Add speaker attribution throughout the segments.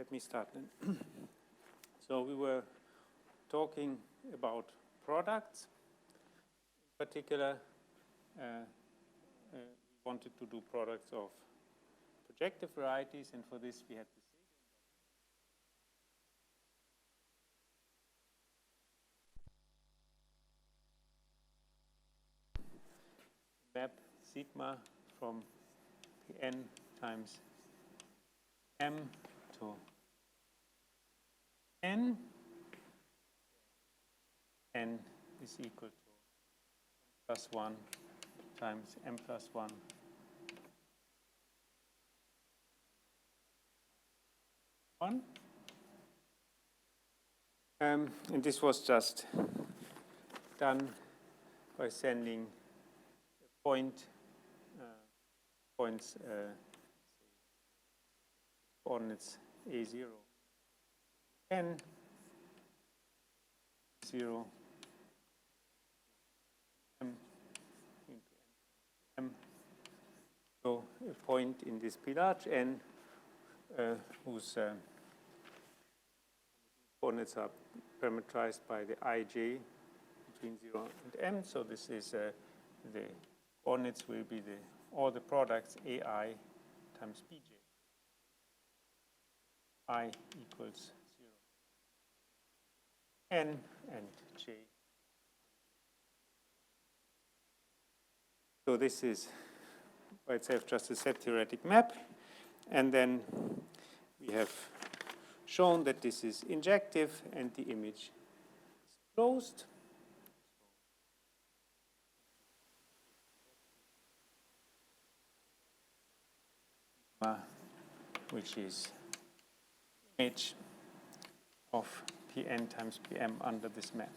Speaker 1: let me start then. So we were talking about products. In particular, we wanted to do products of projective varieties, and for this we had the map sigma from Pn times m to n. N is equal to plus 1 times m plus 1 1. And this was just done by sending points coordinates a0, n, 0, m into m. So a point in this P large n whose coordinates are parameterized by the ij between 0 and m. So this is the coordinates will be all the products ai times bj. I equals 0, n and j. So this is by itself just a set theoretic map, and then we have shown that this is injective and the image is closed. Which is image of Pn times Pm under this map,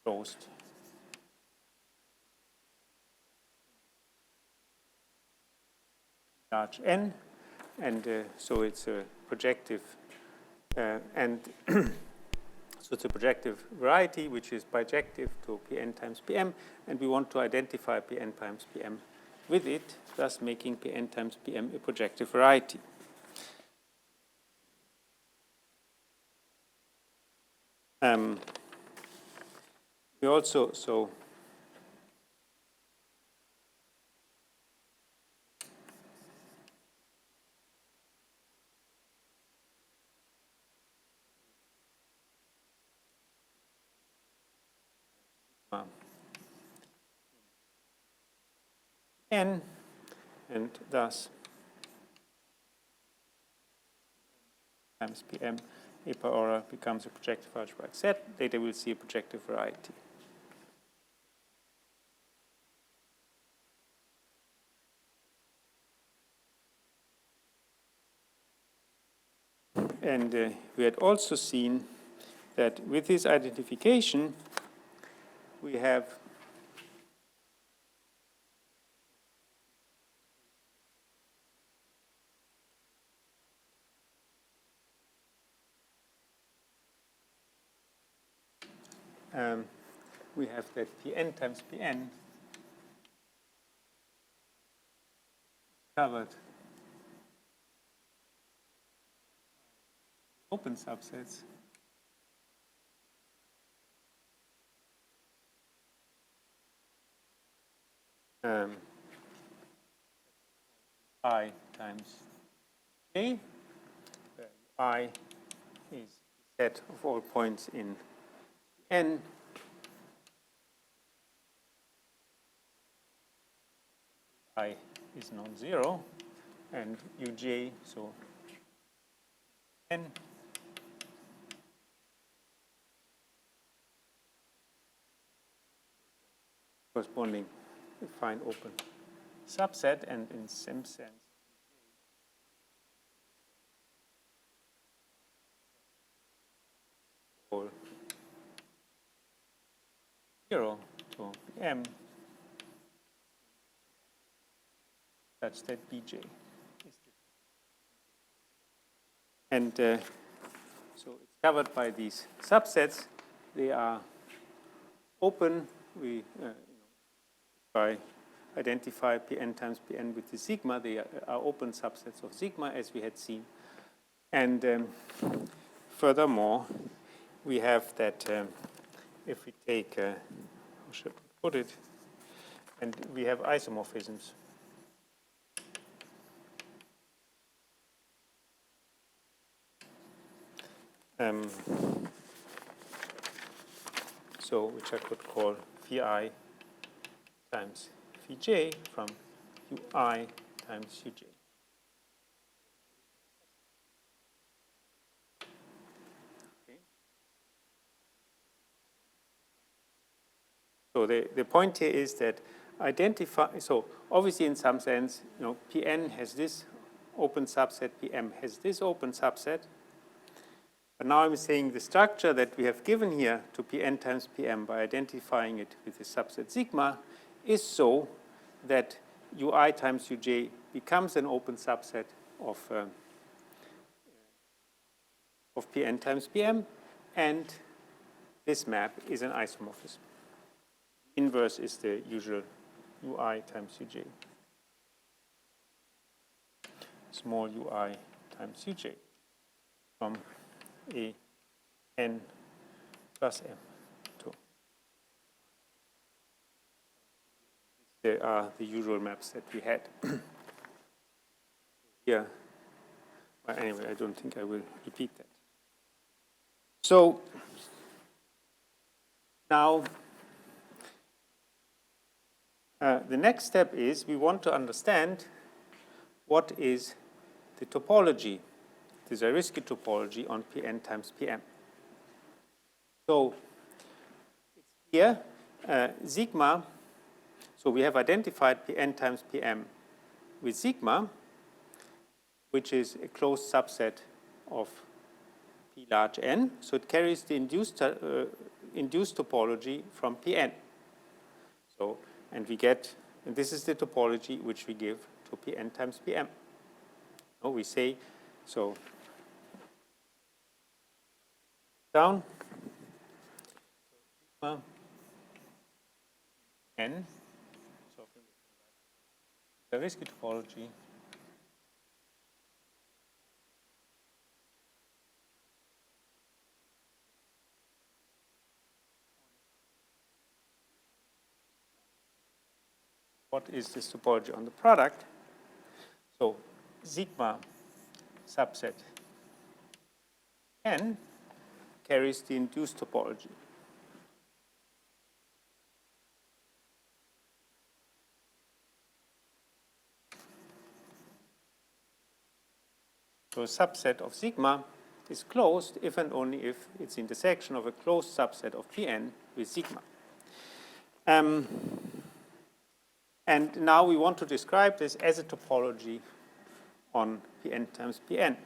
Speaker 1: closed. Large n, and so it's a projective, and so it's a projective variety which is bijective to Pn times Pm, and we want to identify Pn times Pm with it, thus making Pn times Pm a projective variety. We also, n, and thus times Pm a priori becomes a projective algebraic set. Later we'll see a projective variety. And we had also seen that with this identification we have that Pn times Pn covered open subsets I times j, where I is the set of all points in n. I is non-zero, and uj, so n corresponding fine open subset, and in some sense all 0 to m such that bj is different. And so it's covered by these subsets. They are open. We by identify Pn times Pn with the sigma, they are open subsets of sigma, as we had seen. And furthermore, we have that if we take, how should I put it, and we have isomorphisms. So, which I could call Vi times Vj from Ui times Uj. Okay. So the point here is that so obviously in some sense, Pn has this open subset, Pm has this open subset. But now I'm saying the structure that we have given here to Pn times Pm by identifying it with the subset sigma is so that Ui times Uj becomes an open subset of Pn times Pm, and this map is an isomorphism. Inverse is the usual Ui times Uj. Small Ui times Uj from a n plus m to. These are the usual maps that we had. Here, well, anyway, I don't think I will repeat that. So now the next step is we want to understand what is the topology, the Zariski topology on Pn times Pm. So it's here, sigma, so we have identified Pn times Pm with sigma, which is a closed subset of P large n. So it carries the induced topology from Pn. So, and we get, and this is the topology which we give to Pn times Pm. So we say, so down, sigma n, so the Zariski topology what is this topology on the product? So sigma subset n carries the induced topology. So a subset of sigma is closed if and only if it's the intersection of a closed subset of Pn with sigma. And now we want to describe this as a topology on Pn times Pn.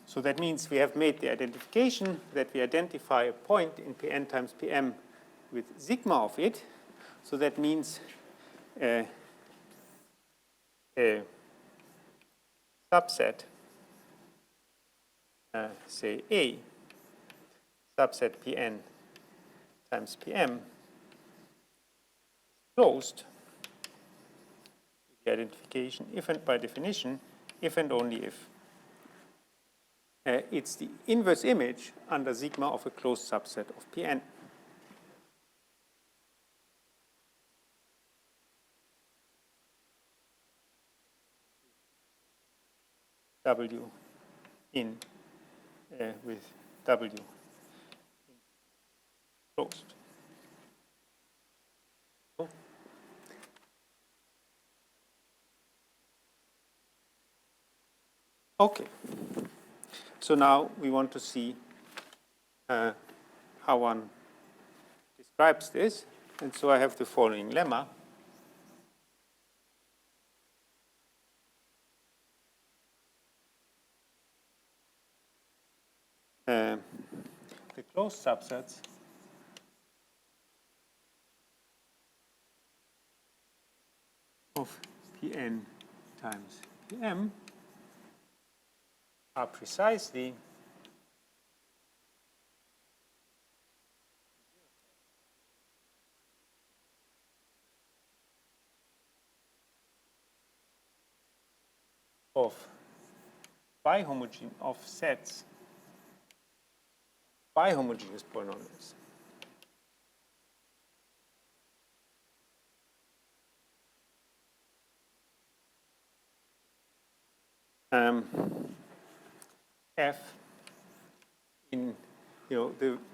Speaker 1: So that means we have made the identification that we identify a point in Pn times Pm with sigma of it. So that means a subset, say A, subset Pn times Pm is closed with the identification if and by definition, if and only if it's the inverse image under sigma of a closed subset of Pn. W in with W in closed. Okay. So now we want to see how one describes this. And so I have the following lemma. The closed subsets of Pn times Pm are precisely of of sets bihomogeneous polynomials. F in,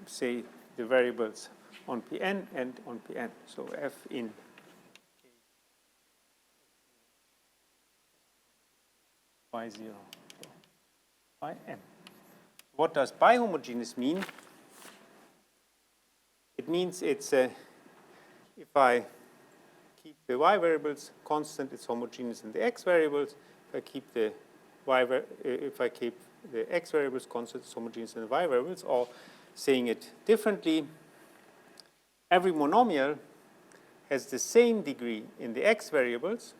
Speaker 1: say the variables on Pn and on Pn. So F in y0, ym. What does bihomogeneous mean? It means it's if I keep the y variables constant, it's homogeneous in the x variables. If I keep the x variables constant, it's homogeneous in the y variables. Or saying it differently, every monomial has the same degree in the x variables,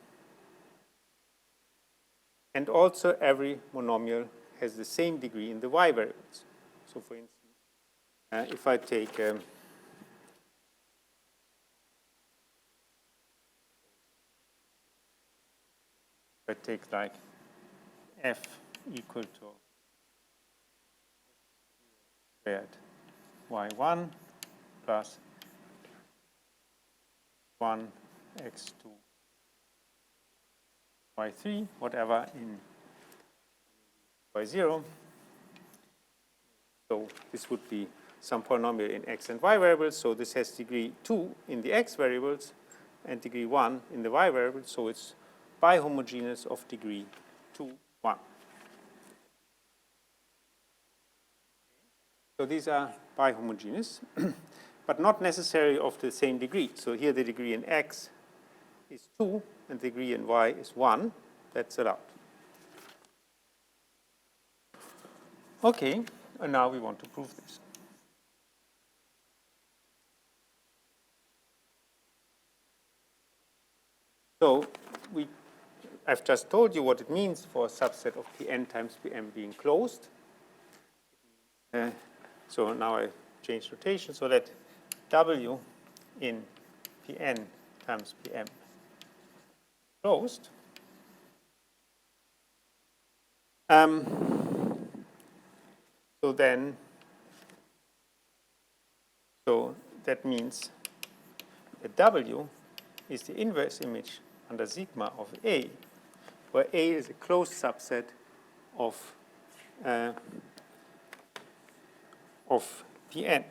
Speaker 1: and also every monomial has the same degree in the y variables. So for instance, if I take like f equal to squared y1 plus 1 x2 y3, whatever in y0. So this would be some polynomial in x and y variables. So this has degree 2 in the x variables and degree 1 in the y variables. So it's bihomogeneous of degree 2, 1. So these are bihomogeneous, but not necessarily of the same degree. So here the degree in x is 2 and the degree in y is 1. That's allowed. Okay, and now we want to prove this. So I've just told you what it means for a subset of Pn times Pm being closed. So now I change notation so that W in Pn times Pm closed. So that means that W is the inverse image under sigma of A, where A is a closed subset of Pn.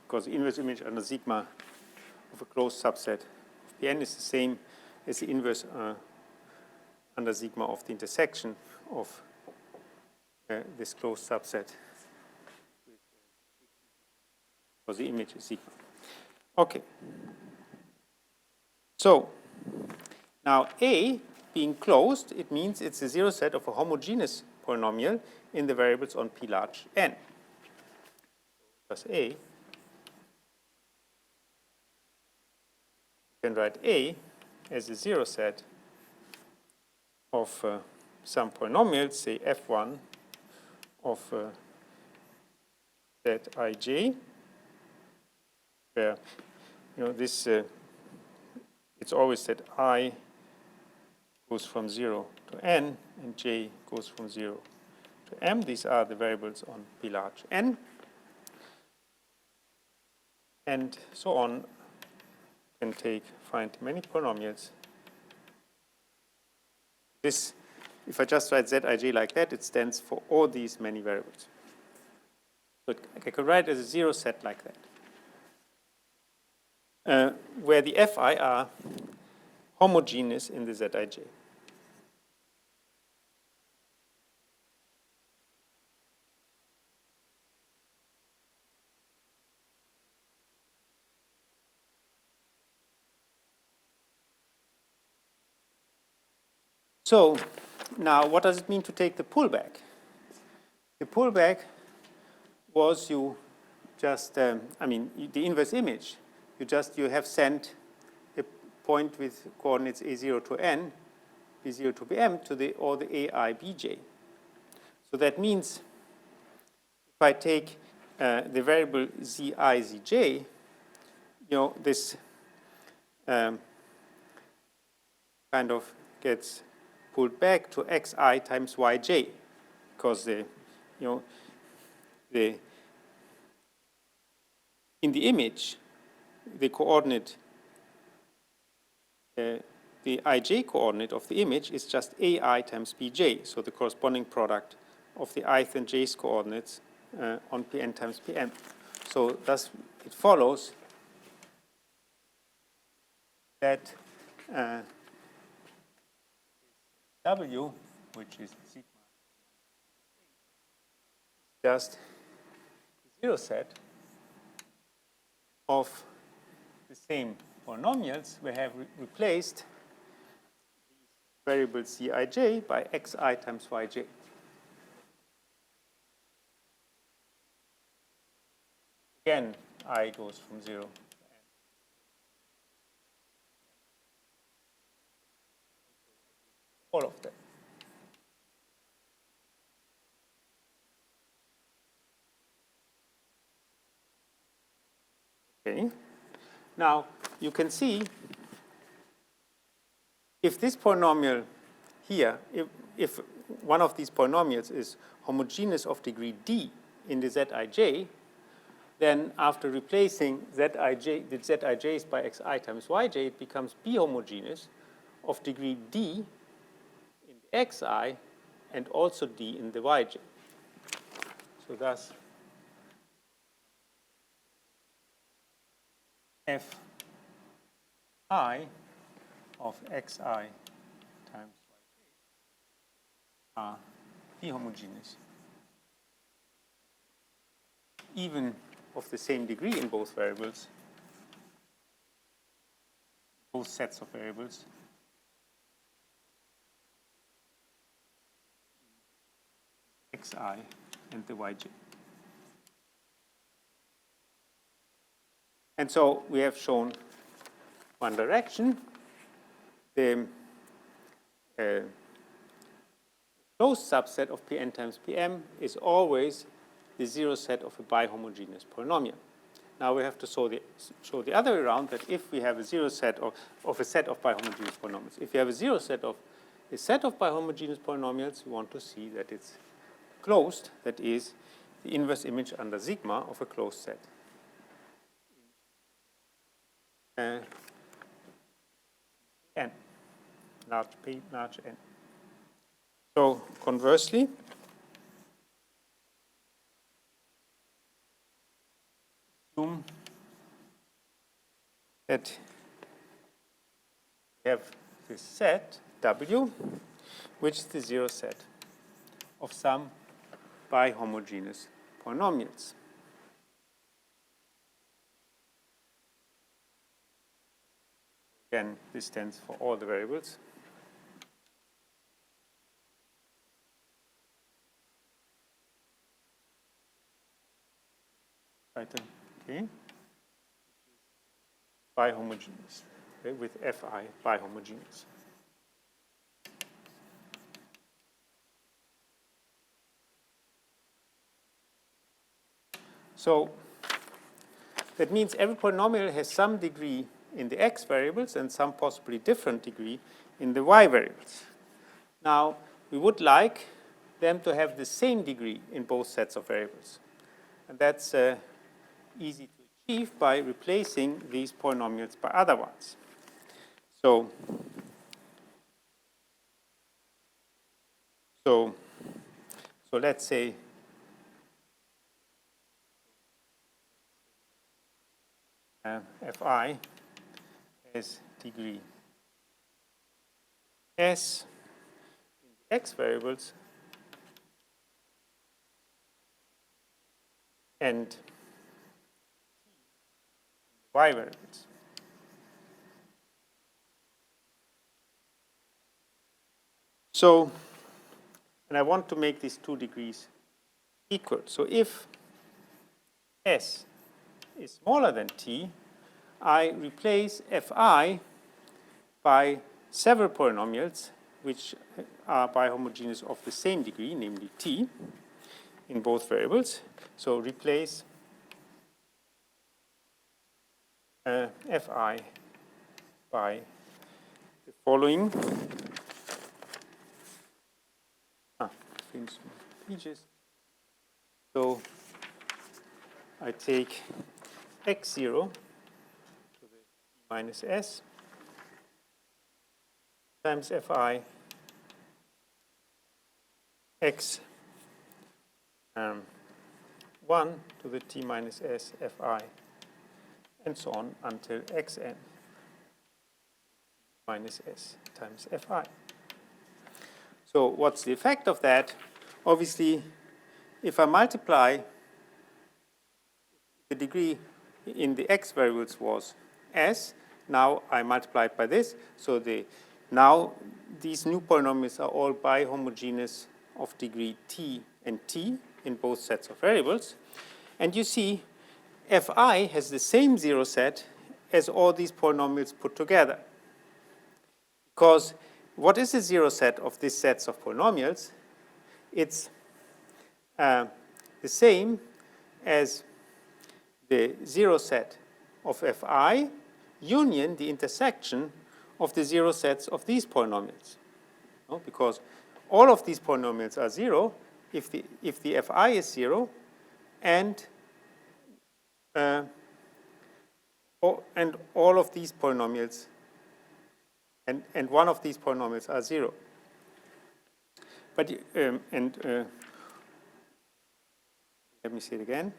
Speaker 1: Because the inverse image under sigma of a closed subset of Pn is the same as the inverse under sigma of the intersection of this closed subset because the image is sigma. Okay. So now A being closed, it means it's a zero set of a homogeneous polynomial in the variables on P large n. Thus A, you can write A as a zero set of some polynomials, say f1 of Zij, where this it's always that I goes from 0 to n and j goes from 0 to m. These are the variables on P large n. And so on. You can find many polynomials. This, if I just write Zij like that, it stands for all these many variables. So I could write it as a zero set like that, where the fi are homogeneous in the Zij. So now what does it mean to take the pullback? The pullback was you just, the inverse image. You have sent a point with coordinates a0 to n, b0 to bm to all the ai bj. So that means if I take the variable zi, zj, this kind of gets pulled back to xi times yj, because in the image, the coordinate, the ij coordinate of the image is just ai times bj, so the corresponding product of the ith and j's coordinates on Pn times Pm. So thus it follows that W, which is sigma, is just the zero set of the same polynomials. We have replaced these variables Cij by xi times yj. Again, I goes from 0 to n. All of them. Okay. Now, you can see if this polynomial here, if one of these polynomials is homogeneous of degree d in the Zij, then after replacing the Zij's by xi times yj, it becomes b-homogeneous of degree d in the xi and also d in the yj. So thus, fi of xi times yj are b-homogeneous, even of the same degree in both variables, both sets of variables, xi and the yj. And so we have shown one direction. The closed subset of Pn times Pm is always the zero set of a bihomogeneous polynomial. Now we have to show the other way around, that if we have a zero set of a set of bihomogeneous polynomials, if you have a zero set of a set of bihomogeneous polynomials, we want to see that it's closed, that is, the inverse image under sigma of a closed set. N, large P, large N. So conversely, assume that we have this set W, which is the zero set of some bihomogeneous polynomials. Again, this stands for all the variables. Okay, bihomogeneous, okay, with Fi bihomogeneous. So that means every polynomial has some degree in the x variables and some possibly different degree in the y variables. Now, we would like them to have the same degree in both sets of variables. And that's easy to achieve by replacing these polynomials by other ones. So let's say Fi has degree S in the x variables and T in the y variables. So, and I want to make these two degrees equal. So if S is smaller than T, I replace Fi by several polynomials which are bihomogeneous of the same degree, namely T, in both variables. So replace Fi by the following. Pages. So I take x0 to the t minus s times Fi x 1 to the t minus s Fi and so on until xn minus s times Fi. So what's the effect of that? Obviously, if I multiply, the degree in the x variables was s, now I multiply it by this, so now these new polynomials are all bihomogeneous of degree t and t in both sets of variables. And you see, Fi has the same zero set as all these polynomials put together. Because what is the zero set of these sets of polynomials? It's the same as the zero set of Fi union the intersection of the zero sets of these polynomials. No? Because all of these polynomials are zero if the Fi is zero and all of these polynomials and one of these polynomials are zero. But let me see it again.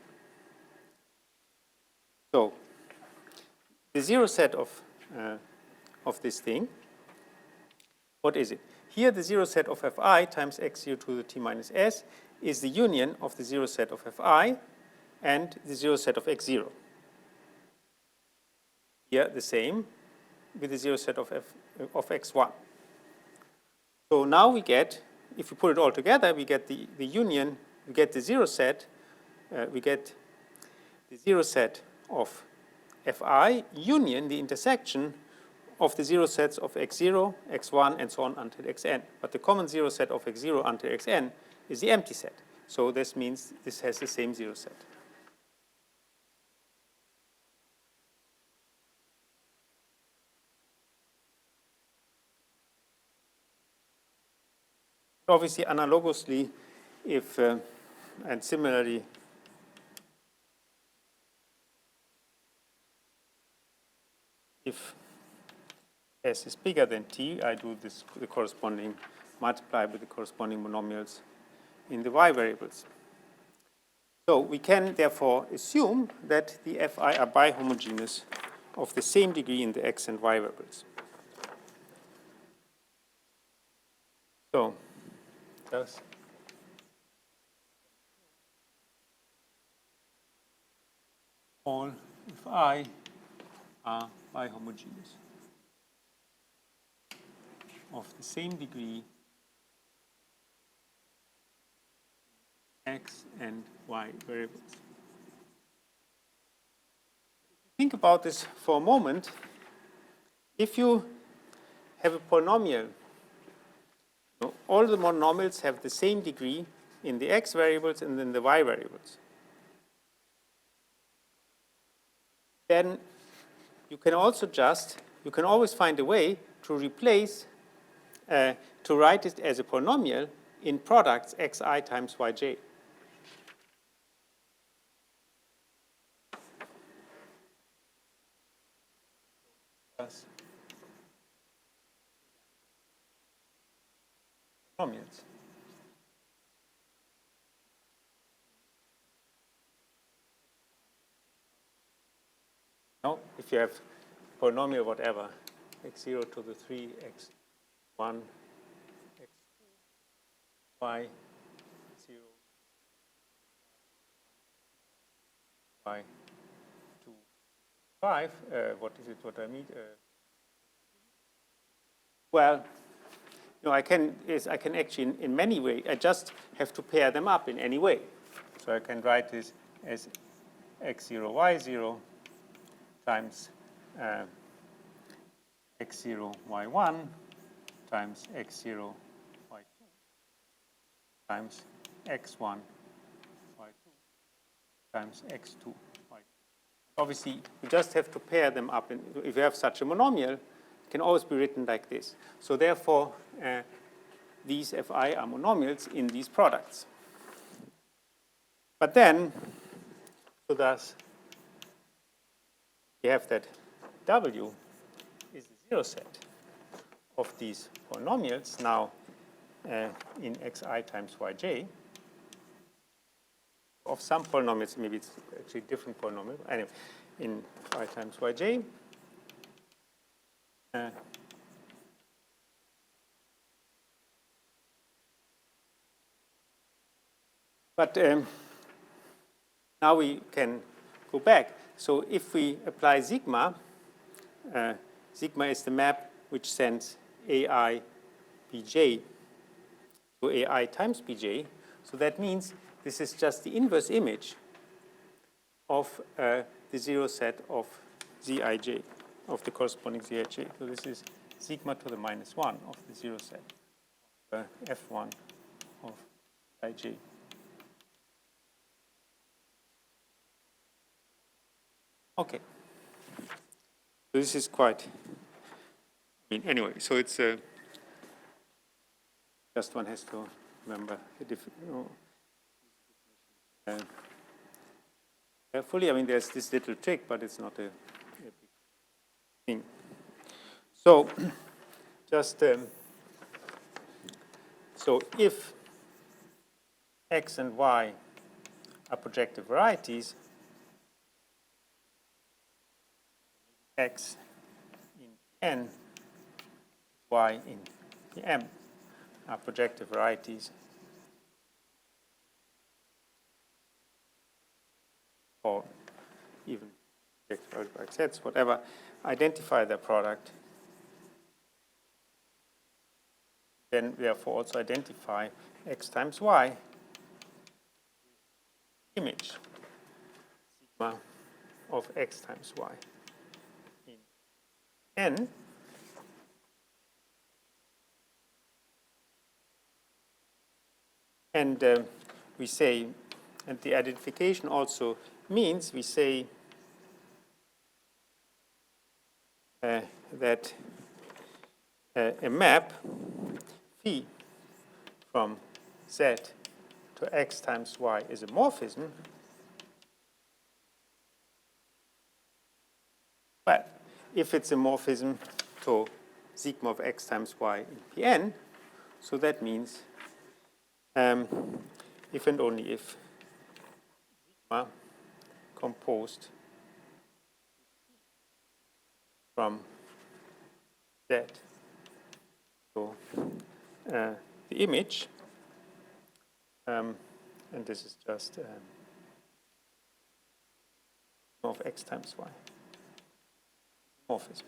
Speaker 1: So the zero set of this thing, what is it? Here the zero set of Fi times x0 to the t minus s is the union of the zero set of Fi and the zero set of x0. Here the same with the zero set of x1. So now we get, if we put it all together, we get the union, we get the zero set, we get the zero set of Fi union the intersection of the zero sets of x0, x1, and so on until xn. But the common zero set of x0 until xn is the empty set. So this means this has the same zero set. Obviously, analogously, if and similarly, if s is bigger than t, I do this the corresponding multiply with the corresponding monomials in the y variables. So we can therefore assume that the Fi are bihomogeneous of the same degree in the x and y variables. So thus all Fi are bihomogeneous of the same degree x and y variables. Think about this for a moment. If you have a polynomial, all the monomials have the same degree in the x variables and in the y variables. Then you can also you can always find a way to replace, to write it as a polynomial in products xi times yj. Polynomials. Now, if you have polynomial whatever, x0 to the 3, x1, x2, y0, y2, 5, what is it, what I mean? Well, I can actually in many ways, I just have to pair them up in any way. So I can write this as x0, y0 times x0, y1 times x0, y2 times x1, y2 times x2, y2. obviously, you just have to pair them up. And if you have such a monomial, it can always be written like this. So therefore, these Fi are monomials in these products. But then, so thus, we have that W is the zero set of these polynomials now in xi times yj of some polynomials. Maybe it's actually different polynomial. Anyway, in I times yj. But now we can go back. So if we apply sigma, sigma is the map which sends ai bj to ai times bj. So that means this is just the inverse image of the zero set of zij, of the corresponding zij. So this is sigma to the minus 1 of the zero set of f1 of zij. Okay. So this is quite, anyway, so it's just one has to remember the carefully. There's this little trick, but it's not a big thing. So just, so if x and y are projective varieties, x in Pn, y in Pm are projective varieties, or even projective algebraic sets, whatever, identify their product. Then therefore also identify x times y image sigma of x times y in N. And we say, and the identification also means we say that a map phi from Z to x times y is a morphism. But if it's a morphism to sigma of x times y in Pn, so that means if and only if sigma composed from Z to the image, and this is just of x times y, morphism.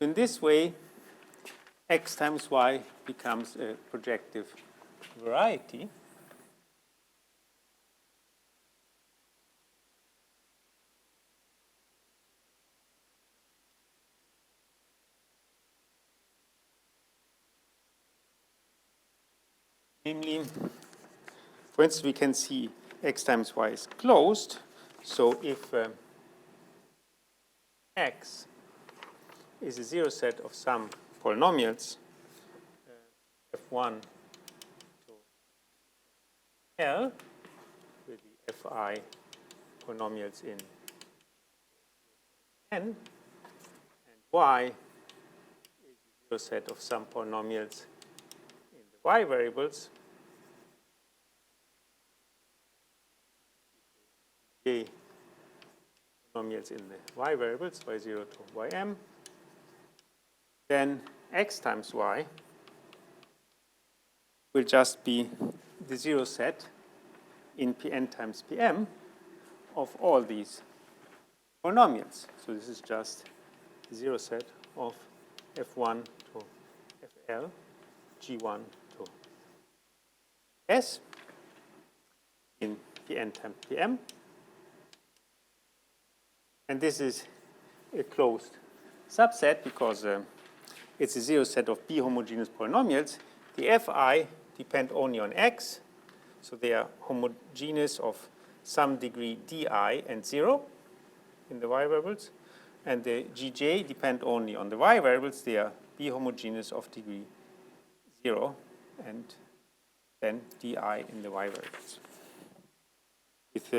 Speaker 1: In this way, x times y becomes a projective variety. Namely, for instance, we can see x times y is closed. So if x is a zero set of some polynomials, f1 to L, with the fi polynomials in N, and y is a zero set of some polynomials in the y variables, j polynomials in the y variables, y0 to ym, then x times y will just be the zero set in Pn times Pm of all these polynomials. So this is just the zero set of f1 to fl, g1 to s in Pn times Pm. And this is a closed subset because it's a zero set of B homogeneous polynomials. the Fi depend only on x, so they are homogeneous of some degree di and 0 in the y variables. And the Gj depend only on the y variables. They are B homogeneous of degree 0 and then di in the y variables. With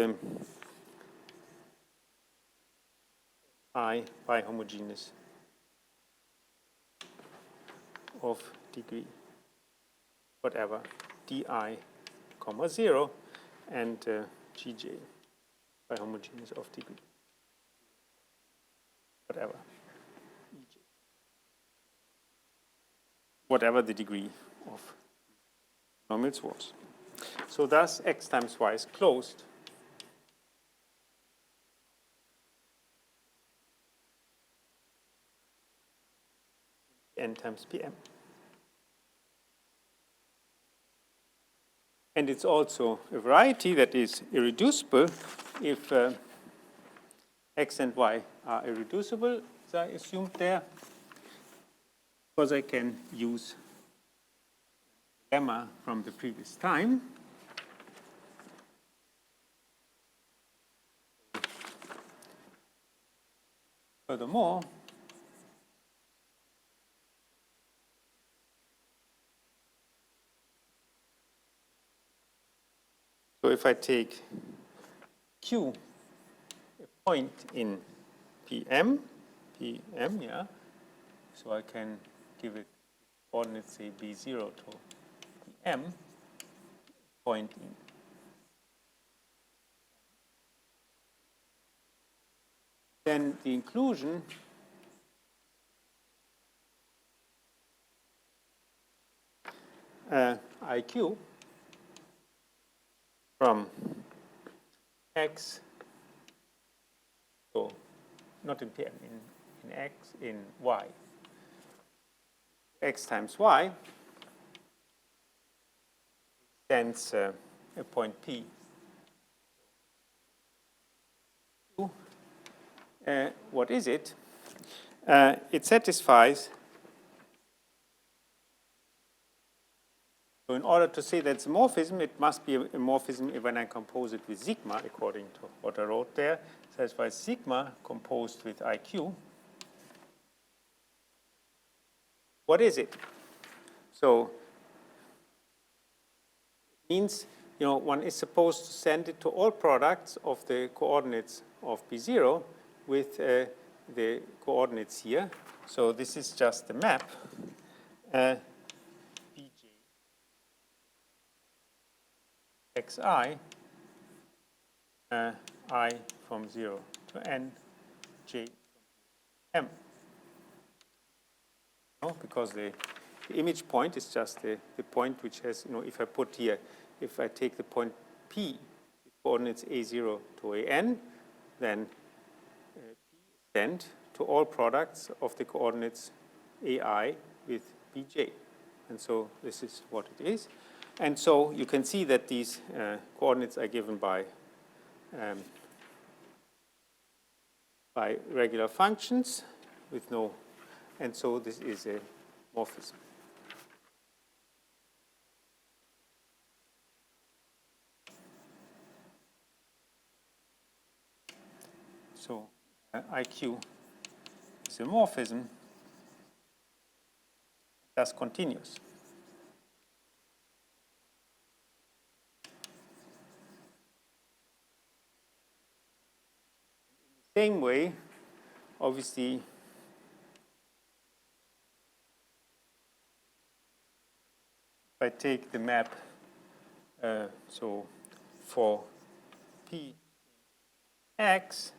Speaker 1: I bihomogeneous of degree whatever di comma 0 and Gj bihomogeneous of degree whatever Ej, whatever the degree of polynomials was. So thus x times y is closed. N times Pm. And it's also a variety that is irreducible if x and y are irreducible, as I assumed there, because I can use the lemma from the previous time. Furthermore, so if I take Q, a point in PM, yeah, so I can give it coordinates, say, B0 to PM, point in. Then the inclusion IQ from x, so not in PM, in x, in y, x times y extends a point P. What is it? It satisfies, so in order to say that's a morphism, it must be a morphism when I compose it with sigma, according to what I wrote there. It satisfies sigma composed with IQ. What is it? So it means, one is supposed to send it to all products of the coordinates of B0 with the coordinates here. So this is just the map. Bj xi, I from 0 to n, j from 0 to m. No, because the image point is just the point which has, if I put here, if I take the point P with coordinates A0 to AN, then P is sent to all products of the coordinates AI with Bj. And so this is what it is. And so you can see that these coordinates are given by regular functions with no, and so this is a morphism. So IQ is a morphism, thus continuous. In the same way, obviously, if I take the map, so for P in X,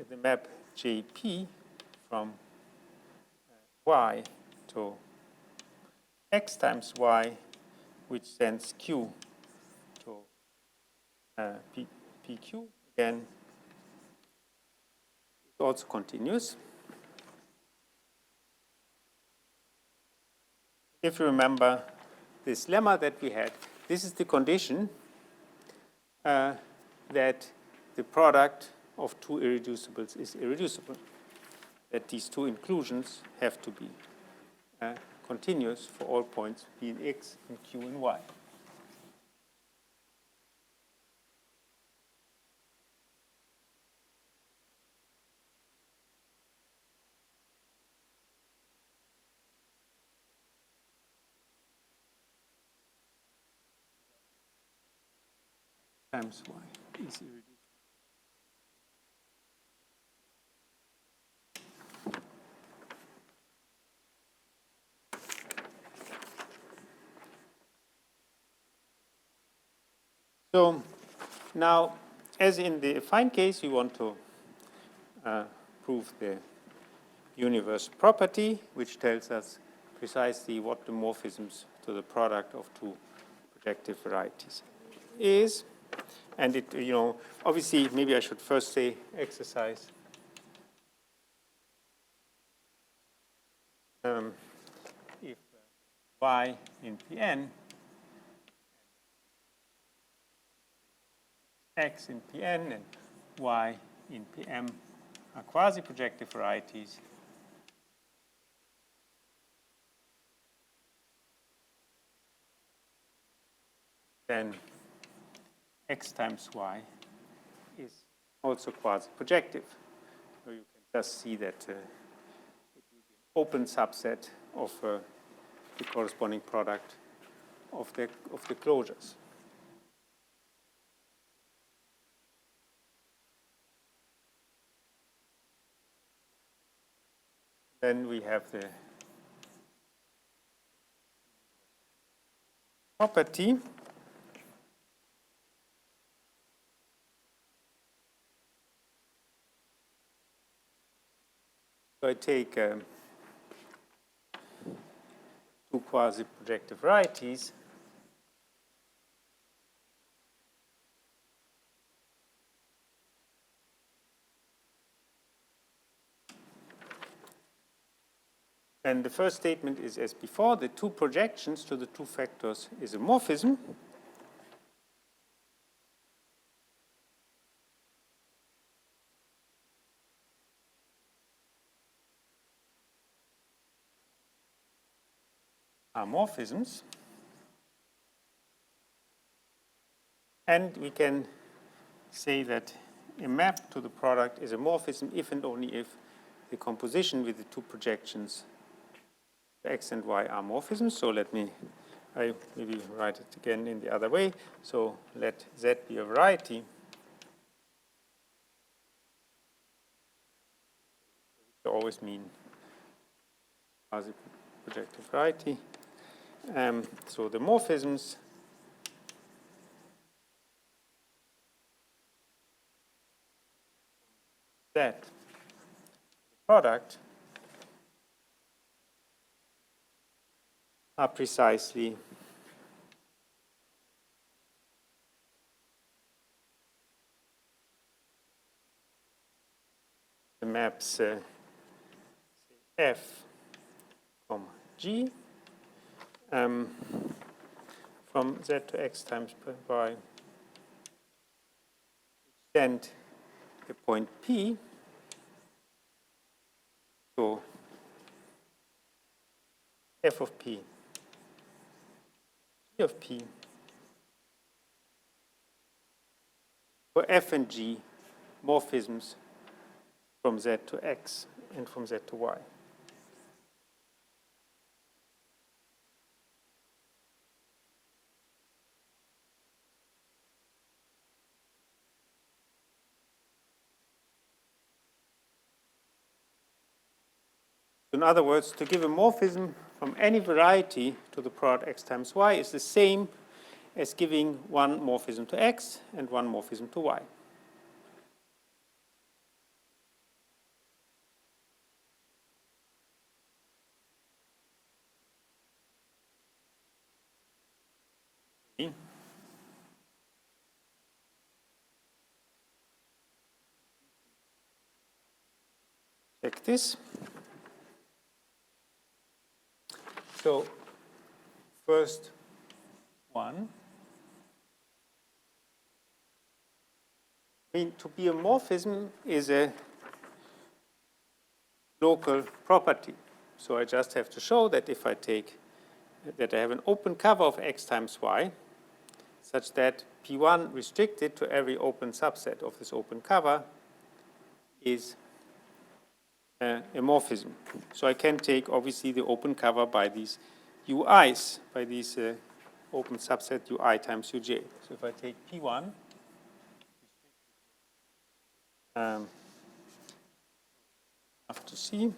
Speaker 1: the map JP from Y to X times Y, which sends Q to PQ, again, it's also continuous. If you remember this lemma that we had, this is the condition that the product of two irreducibles is irreducible, that these two inclusions have to be continuous for all points P in X and Q in Y. Times Y is irreducible. So now, as in the affine case, we want to prove the universe property, which tells us precisely what the morphisms to the product of two projective varieties is. And it, obviously, maybe I should first say exercise. If Y in Pn X in Pn and Y in Pm are quasi-projective varieties, then X times Y is also quasi-projective. So you can just see that it will be an open subset of the corresponding product of the closures. Then we have the property. So I take two quasi-projective varieties. And the first statement is as before, the two projections to the two factors is a morphism. Are morphisms. And we can say that a map to the product is a morphism if and only if the composition with the two projections X and Y are morphisms. So I maybe write it again in the other way. So let Z be a variety. Which always mean quasi-projective variety. So the morphisms that the product are precisely the maps F, G from Z to X times Y extend the point P. So F of P, G of P, for F and G morphisms from Z to X and from Z to Y. In other words, to give a morphism from any variety to the product X times Y is the same as giving one morphism to X and one morphism to Y. Check this. So first one, to be a morphism is a local property. So I just have to show that if I take, that I have an open cover of X times Y, such that P1 restricted to every open subset of this open cover is a morphism. So I can take, obviously, the open cover by these UIs, by these open subset UI times UJ. So if I take P1, have to see.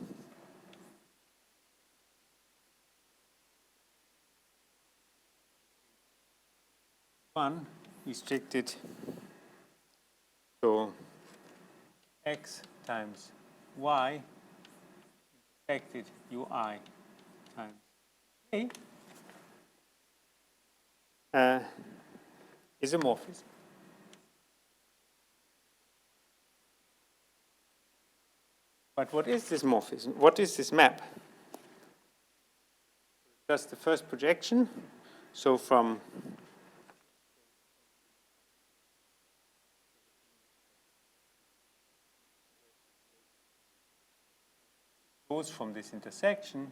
Speaker 1: One restricted to X times Y intersected UI times A is a morphism. But what is this morphism? What is this map? Just the first projection. So from goes from this intersection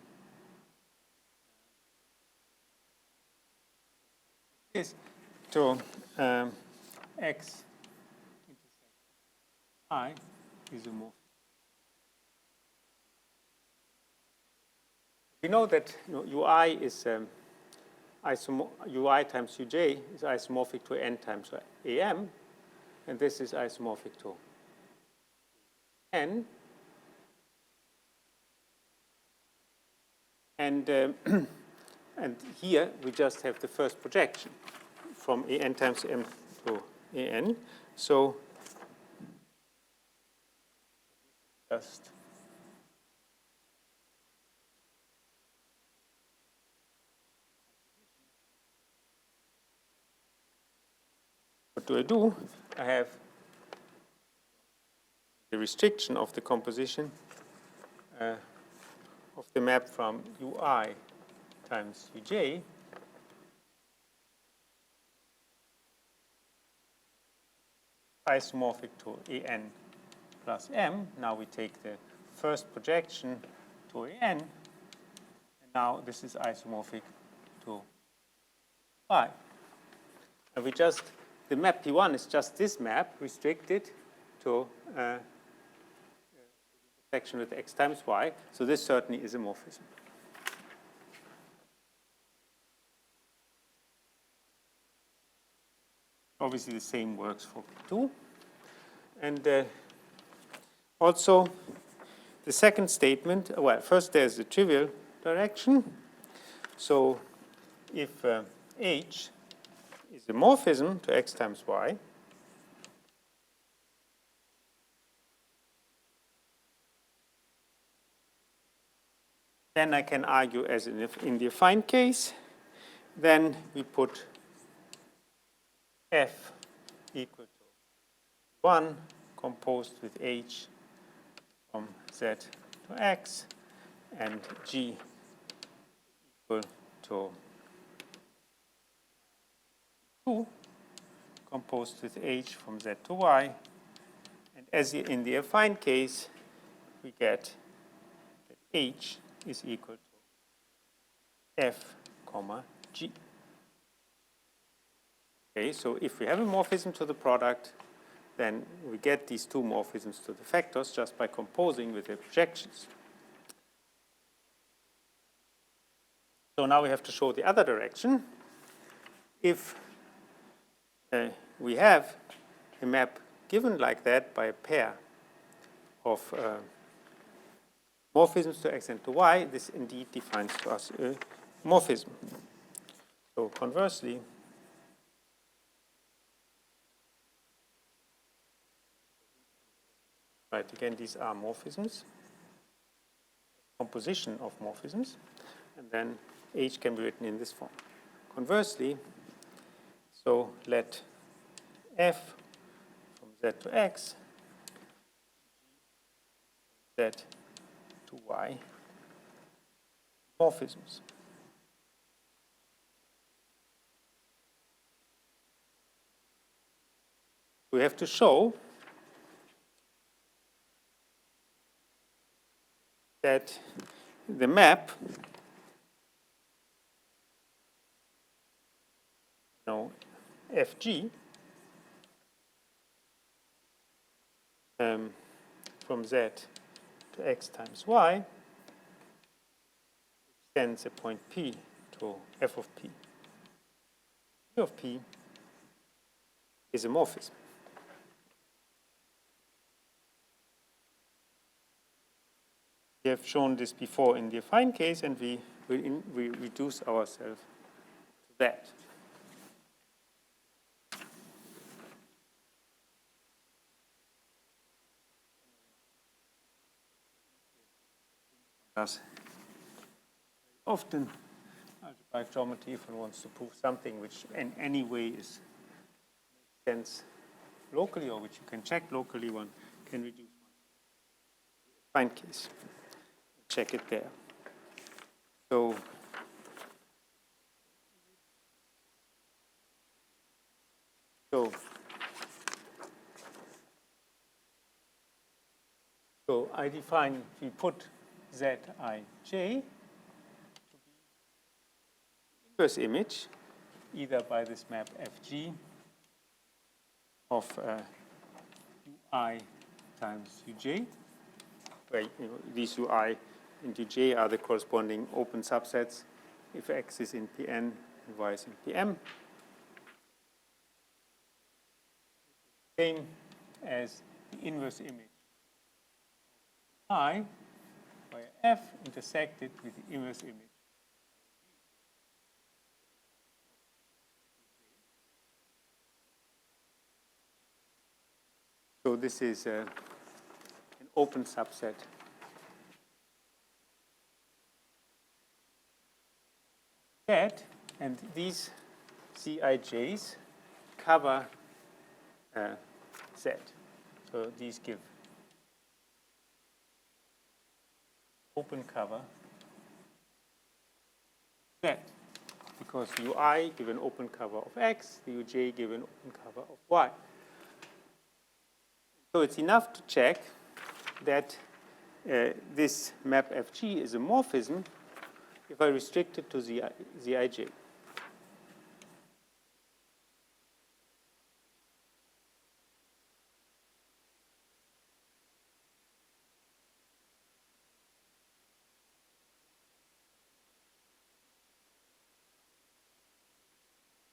Speaker 1: is to X intersection I is a morphism. We know that UI is UI times UJ is isomorphic to N times AM, and this is isomorphic to N. And and here we just have the first projection from AN times M to AN. So just what do I do? I have the restriction of the composition of the map from UI times UJ isomorphic to AN plus M. Now we take the first projection to AN, and now this is isomorphic to Y. And we just, the map P1 is just this map restricted to intersection with X times Y. So this certainly is a morphism. Obviously, the same works for P2. And also, the second statement, well, first there's the trivial direction. So if H is a morphism to X times Y, then I can argue as in the affine case. Then we put F equal to 1 composed with H from Z to X, and G equal to 2 composed with H from Z to Y. And as in the affine case, we get that H is equal to F comma G. Okay, so if we have a morphism to the product, then we get these two morphisms to the factors just by composing with their projections. So now we have to show the other direction. If we have a map given like that by a pair of morphisms to X and to Y, this indeed defines to us a morphism. So conversely, right, again, these are morphisms, composition of morphisms, and then H can be written in this form. Conversely, so let F from Z to X, Z to Y, morphisms. We have to show that the map, FG from Z to X times Y extends a point P to F of P. P of P is a morphism. We have shown this before in the affine case, and we reduce ourselves to that. Often, algebraic geometry, if one wants to prove something which in any way makes sense locally, or which you can check locally, one can reduce one affine case. Check it there. So I define, we put Zij to be the inverse image, either by this map Fg of Ui times Uj, where these Ui and Uj are the corresponding open subsets if X is in Pn and Y is in Pm. Same as the inverse image of I, where F intersected with the inverse image of Uj. So this is an open subset Z, and these Zij's cover Z. So these give open cover Z, because Ui give an open cover of X, the Uj give an open cover of Y. So it's enough to check that this map Fg is a morphism if I restrict it to Zij.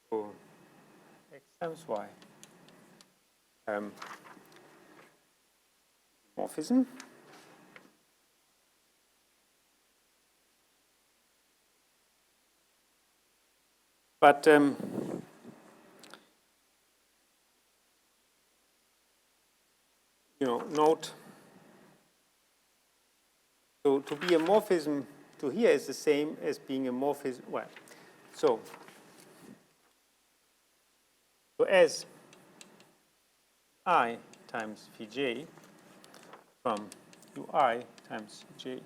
Speaker 1: So X times Y. Morphism. But note, so to be a morphism to here is the same as being a morphism. Well, so as I times Vj from Ui times J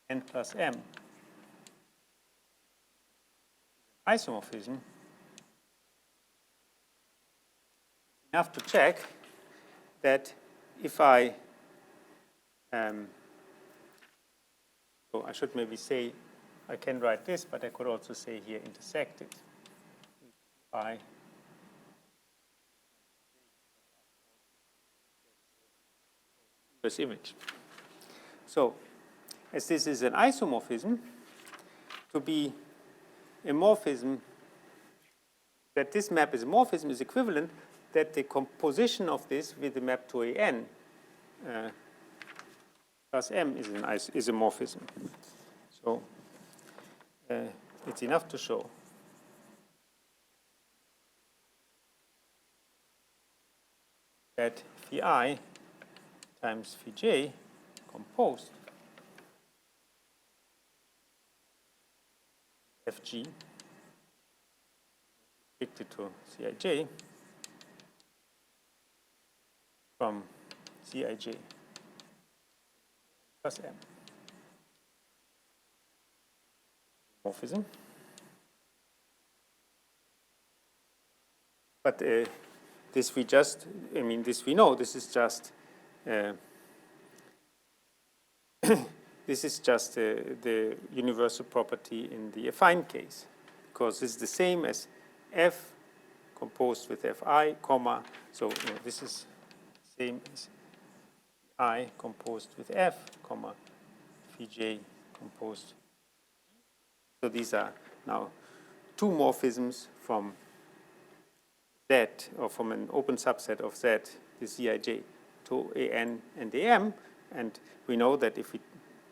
Speaker 1: n plus m isomorphism, enough to check that if I, so I should maybe say, I can write this, but I could also say here intersected with Ui inverse image. So, as this is an isomorphism, to be a morphism, that this map is a morphism is equivalent that the composition of this with the map to An plus m is a morphism. So it's enough to show that Vi times Vj composed Fg restricted to Zij from Zij plus m. Morphism. But this we just, this we know, this is just, this this is just the universal property in the affine case, because this is the same as f composed with fi, comma, so this is the same as I composed with f, comma, phi j composed. So these are now two morphisms from Z, or from an open subset of Z, the Zij, to an and am, and we know that if we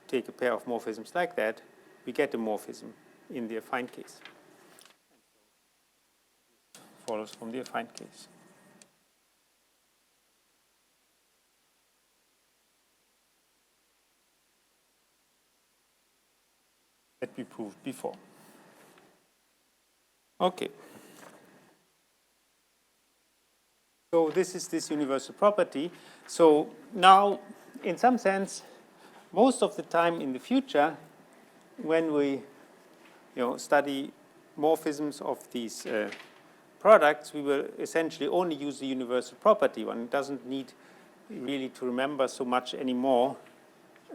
Speaker 1: take a pair of morphisms like that, we get a morphism in the affine case. And so this follows from the affine case. That we proved before. Okay. So this is this universal property. So now, in some sense, most of the time in the future, when we study morphisms of these products, we will essentially only use the universal property. One doesn't need really to remember so much anymore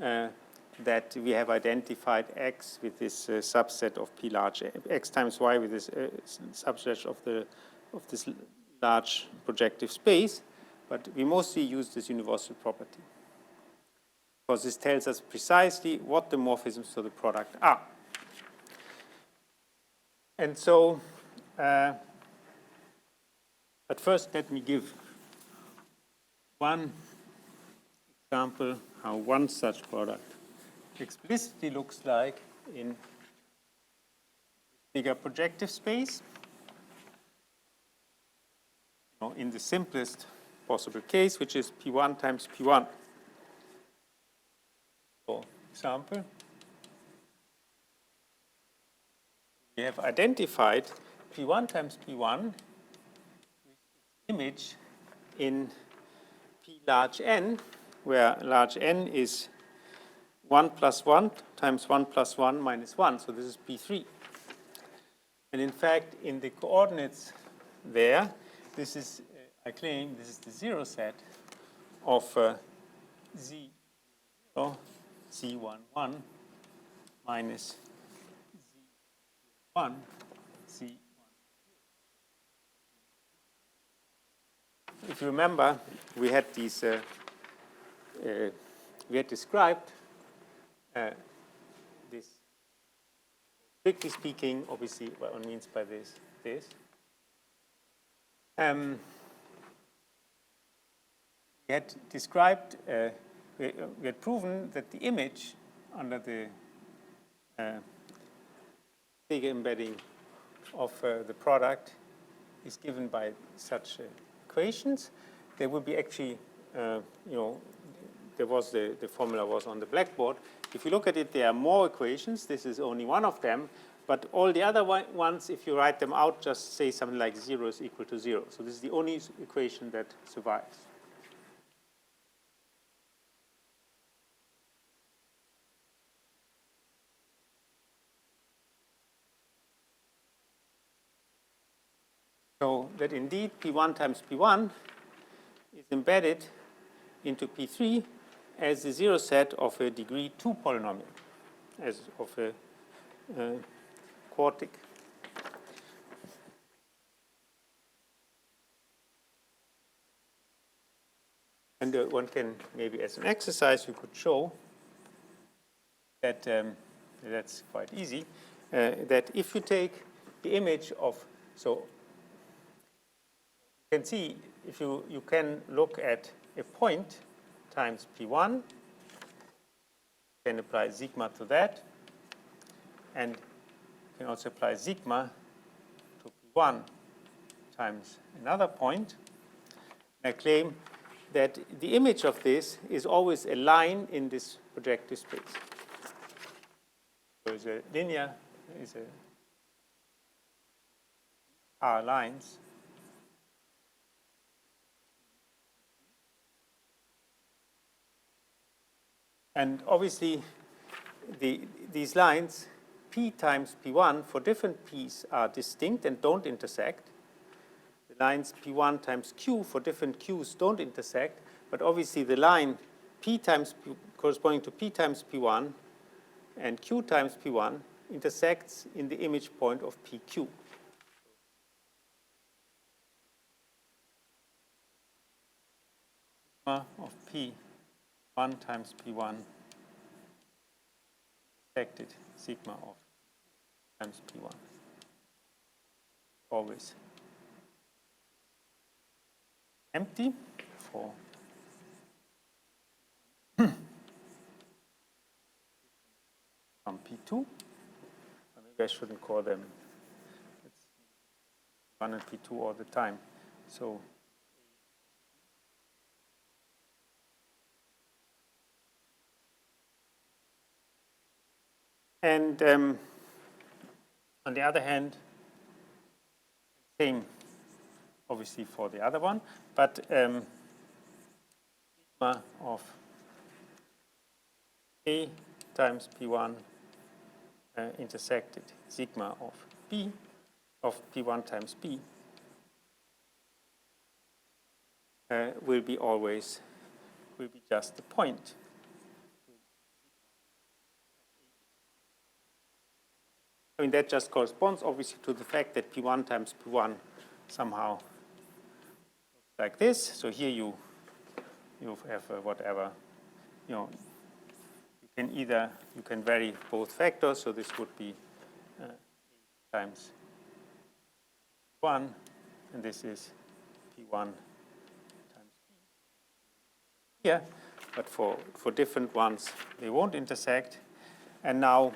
Speaker 1: that we have identified X with this subset of P large, X times Y with this subset of this large projective space, but we mostly use this universal property, because this tells us precisely what the morphisms of the product are. And so, but first let me give one example how one such product explicitly looks like in bigger projective space. In the simplest possible case, which is P1 times P1. For example, we have identified P1 times P1 with its image in P large N, where large N is 1 plus 1 times 1 plus 1 minus 1. So this is P3. And in fact, in the coordinates there, this is, I claim, this is the zero set of Z0, Z11 minus Z01, Z10. If you remember, we had these, we had described this, strictly speaking, obviously, what one means by this. We had described, we had proven that the image under the Frege embedding of the product is given by such equations. There will be actually, there was the formula was on the blackboard. If you look at it, there are more equations. This is only one of them. But all the other ones, if you write them out, just say something like 0 is equal to 0. So this is the only equation that survives. So that indeed P1 times P1 is embedded into P3 as the zero set of a degree 2 polynomial, as of a quartic. And one can, maybe as an exercise, you could show that, that's quite easy, that if you take the image of, so you can see, if you can look at a point times P1, you can apply sigma to that, and you can also apply sigma to P1 times another point. And I claim that the image of this is always a line in this projective space. So it's a linear, is a R lines. And obviously, these lines, P times P1, for different P's are distinct and don't intersect. The lines P1 times Q for different Q's don't intersect. But obviously, the line P times P, corresponding to P times P1 and Q times P1 intersects in the image point of PQ. Sigma of P1 times P1 intersected sigma of times P1. Always empty for from P2. Or maybe I shouldn't call them P1 and P2 all the time. So and on the other hand, same obviously for the other one, but sigma of A times P1 intersected sigma of B of P1 times B will be just the point. I mean, that just corresponds obviously to the fact that P1 times P1 somehow looks like this. So here you have whatever, you can vary both factors. So this would be A times P1, and this is P1 times B. Yeah, but for different ones, they won't intersect. And now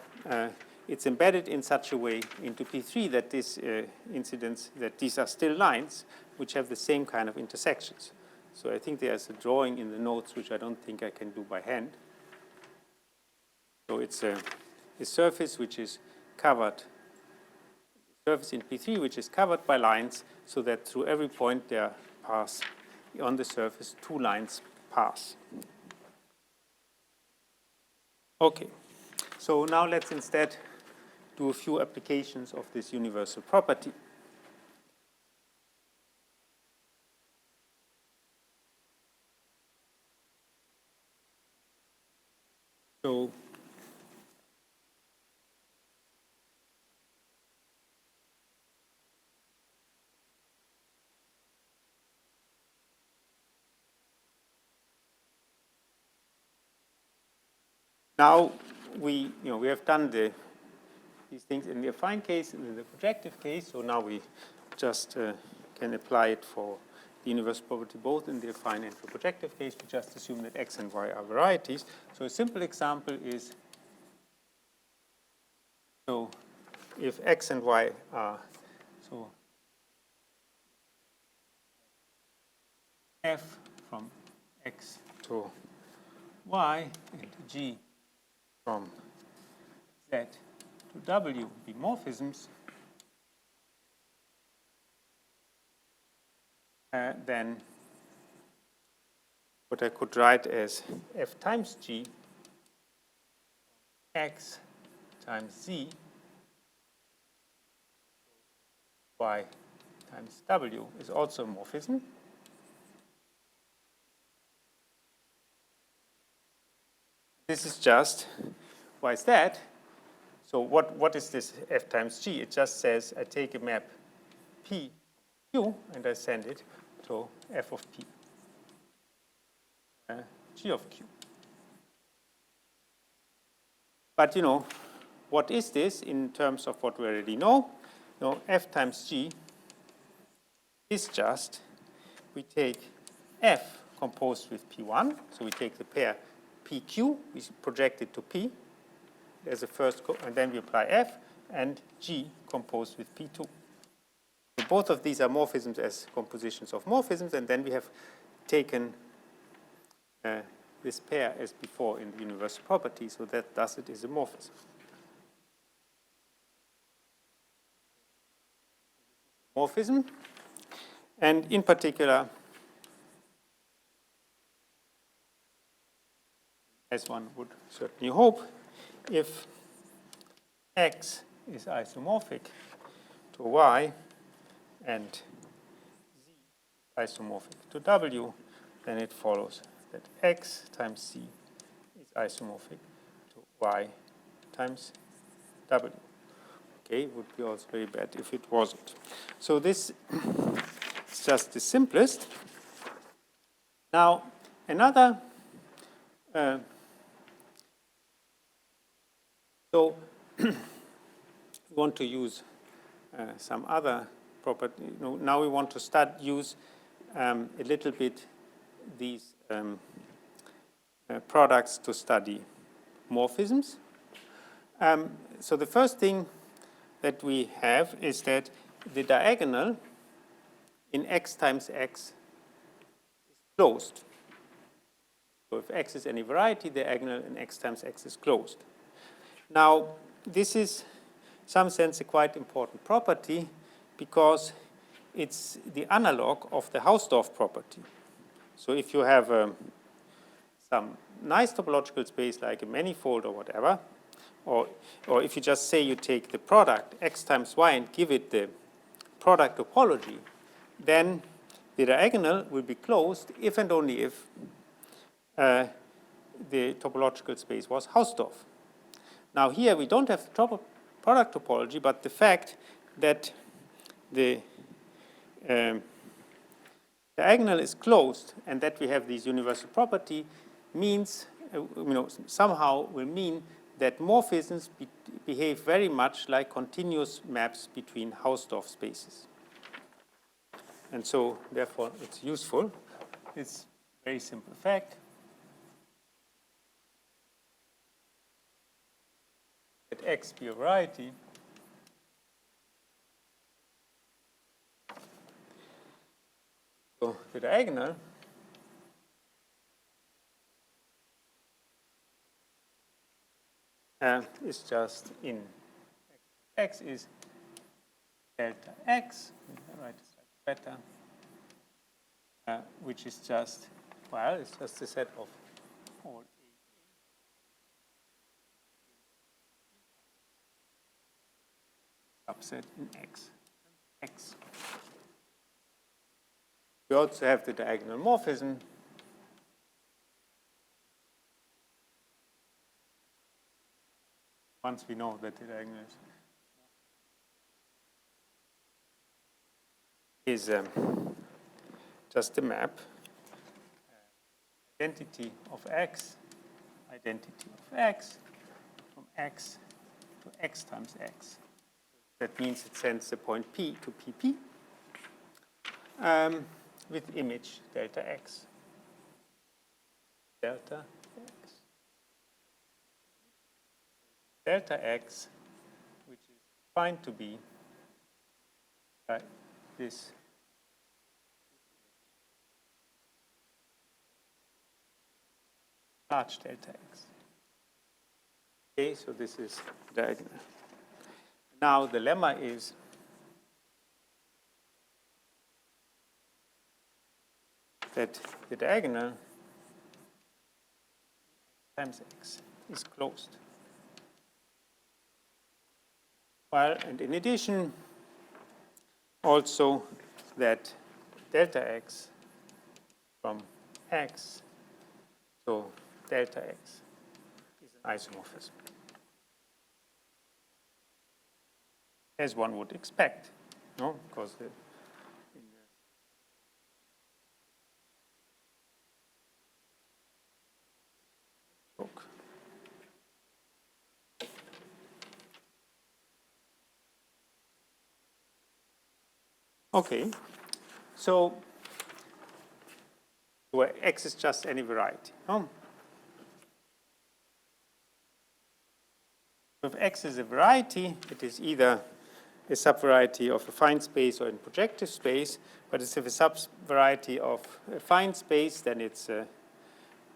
Speaker 1: it's embedded in such a way into P3 that this incidence, that these are still lines which have the same kind of intersections. So I think there's a drawing in the notes which I don't think I can do by hand. So it's a surface which is covered, surface in P3 which is covered by lines, so that through every point there pass on the surface 2 lines pass. Okay, so now let's instead do a few applications of this universal property. So now we have done these things in the affine case and in the projective case. So now we just can apply it for the universal property both in the affine and the projective case. We just assume that x and y are varieties. So a simple example is, so if x and y are, so f from x to y and g from z to w be morphisms, then what I could write as f times g x times z y times w is also a morphism. This is just, why is that? So what is this f times g? It just says I take a map P Q and I send it to f of P, g of Q. But what is this in terms of what we already know? F times g is just, we take f composed with P1, so we take the pair PQ, we project it to P as a first, and then we apply F, and G composed with P2. So both of these are morphisms as compositions of morphisms, and then we have taken this pair as before in the universal property, so that thus it is a morphism. Morphism, and in particular, as one would certainly hope, if x is isomorphic to y and z is isomorphic to w, then it follows that x times z is isomorphic to y times W. Okay, it would be also very bad if it wasn't. So this is just the simplest. Now, another, so we want to use some other property. Now we want to use a little bit these products to study morphisms. So the first thing that we have is that the diagonal in x times x is closed. So if x is any variety, the diagonal in x times x is closed. Now, this is, in some sense, a quite important property because it's the analog of the Hausdorff property. So if you have some nice topological space like a manifold or whatever, or if you just say you take the product x times y and give it the product topology, then the diagonal will be closed if and only if the topological space was Hausdorff. Now here we don't have the product topology, but the fact that the diagonal is closed and that we have this universal property means, somehow will mean that morphisms behave very much like continuous maps between Hausdorff spaces. And so, therefore, it's useful. It's a very simple fact that X be a variety so the diagonal is just in x is delta x, right, better, which is just, well, it's just a set of all a subset in x. We also have the diagonal morphism. Once we know that the diagonal is just a map, identity of x from x to x times x. That means it sends the point P to PP with image delta x. Delta x. Delta x, which is defined to be this large delta x. Okay, so this is diagonal. Now the lemma is that the diagonal times x is closed. Well, and in addition, also that delta x from x to delta x is an isomorphism, as one would expect, no? Because okay, so where x is just any variety. No? If x is a variety, it is either a subvariety of a fine space or in projective space. But if it's a subvariety of a fine space, then it's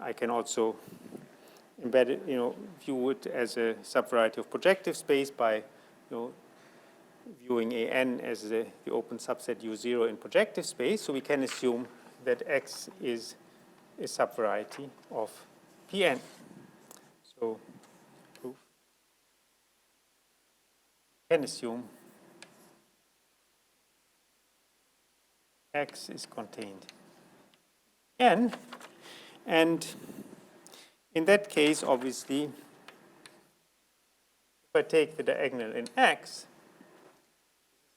Speaker 1: I can also embed it, view it as a subvariety of projective space by, viewing AN as the open subset U0 in projective space. So we can assume that X is a subvariety of Pn. So proof. We can assume X is contained in N. And in that case, obviously, if I take the diagonal in X,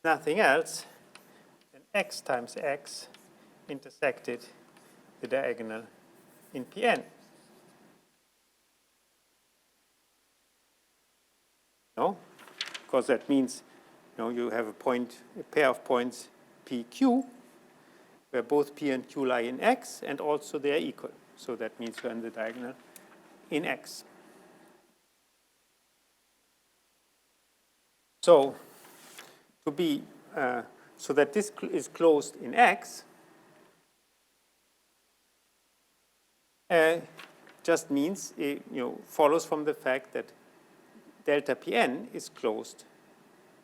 Speaker 1: nothing else than X times X intersected the diagonal in Pn. No? Because that means you have a pair of points PQ, where both P and Q lie in X, and also they are equal. So that means you're in the diagonal in X. So so that this is closed in X just means follows from the fact that delta Pn is closed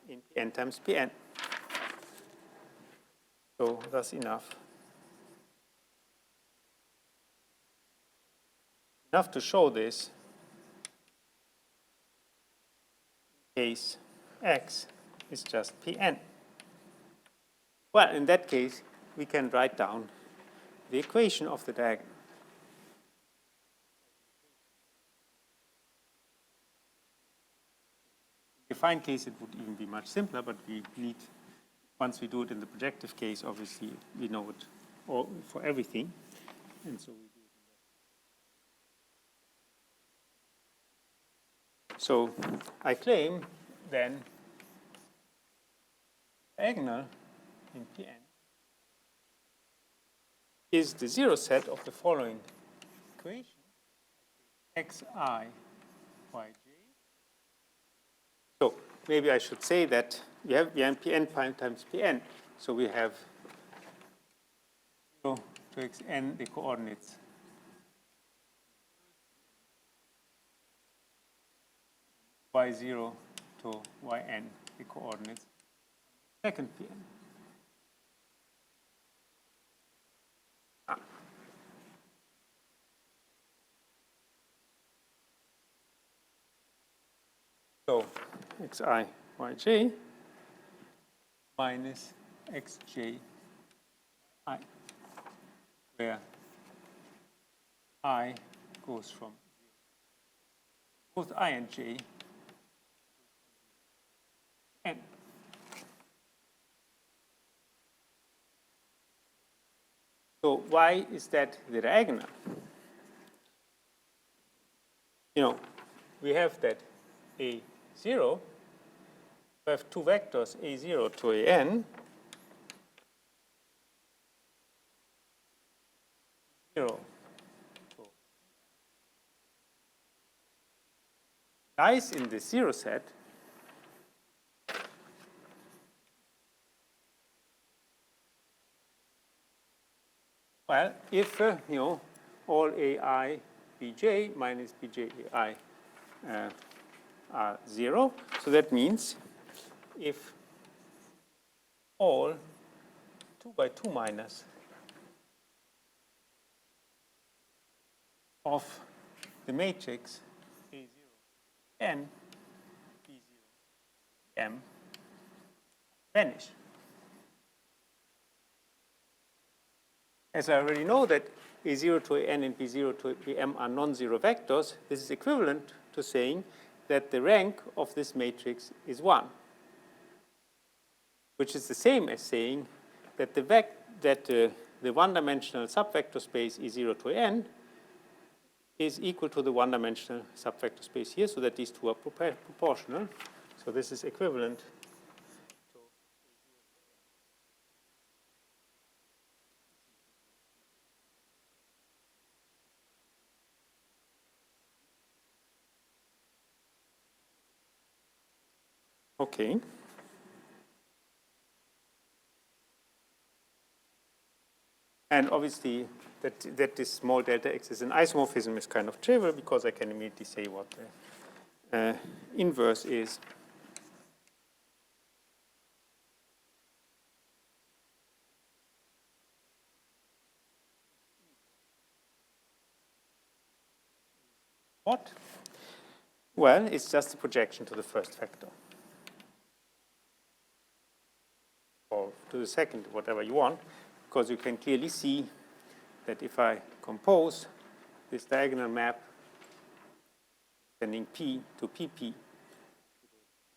Speaker 1: in Pn times Pn. So that's enough. Enough to show this in case X is just Pn. Well, in that case, we can write down the equation of the diagonal. In the defined case, it would even be much simpler, but we need, once we do it in the projective case, obviously, we know it all for everything. And so we do it in that. So I claim then diagonal in Pn is the zero set of the following equation. Xi yj. So maybe I should say that we have Pn prime times Pn. So we have 0 to xn, the coordinates y0 to yn, the coordinates second Pn. So xi yj minus xj I, where I goes from 0. Both I and j goes from 0 to n. So why is that the diagonal? We have that A0, we have two vectors, A0 to AN, 0 to lies in the zero set. Well, if all AI bj minus bj AI are 0, so that means if all 2 by 2 minus of the matrix A0 n B0 M vanish. As I already know that A0 to AN and B0 to BM are non-zero vectors, this is equivalent to saying that the rank of this matrix is 1, which is the same as saying that the one-dimensional subvector space E0 to N is equal to the one-dimensional subvector space here, so that these two are proportional. So this is equivalent to A0 to N. Okay. And obviously, that this small delta x is an isomorphism is kind of trivial because I can immediately say what the inverse is. What? Well, it's just a projection to the first factor. Or to the second, whatever you want, because you can clearly see that if I compose this diagonal map sending P to PP,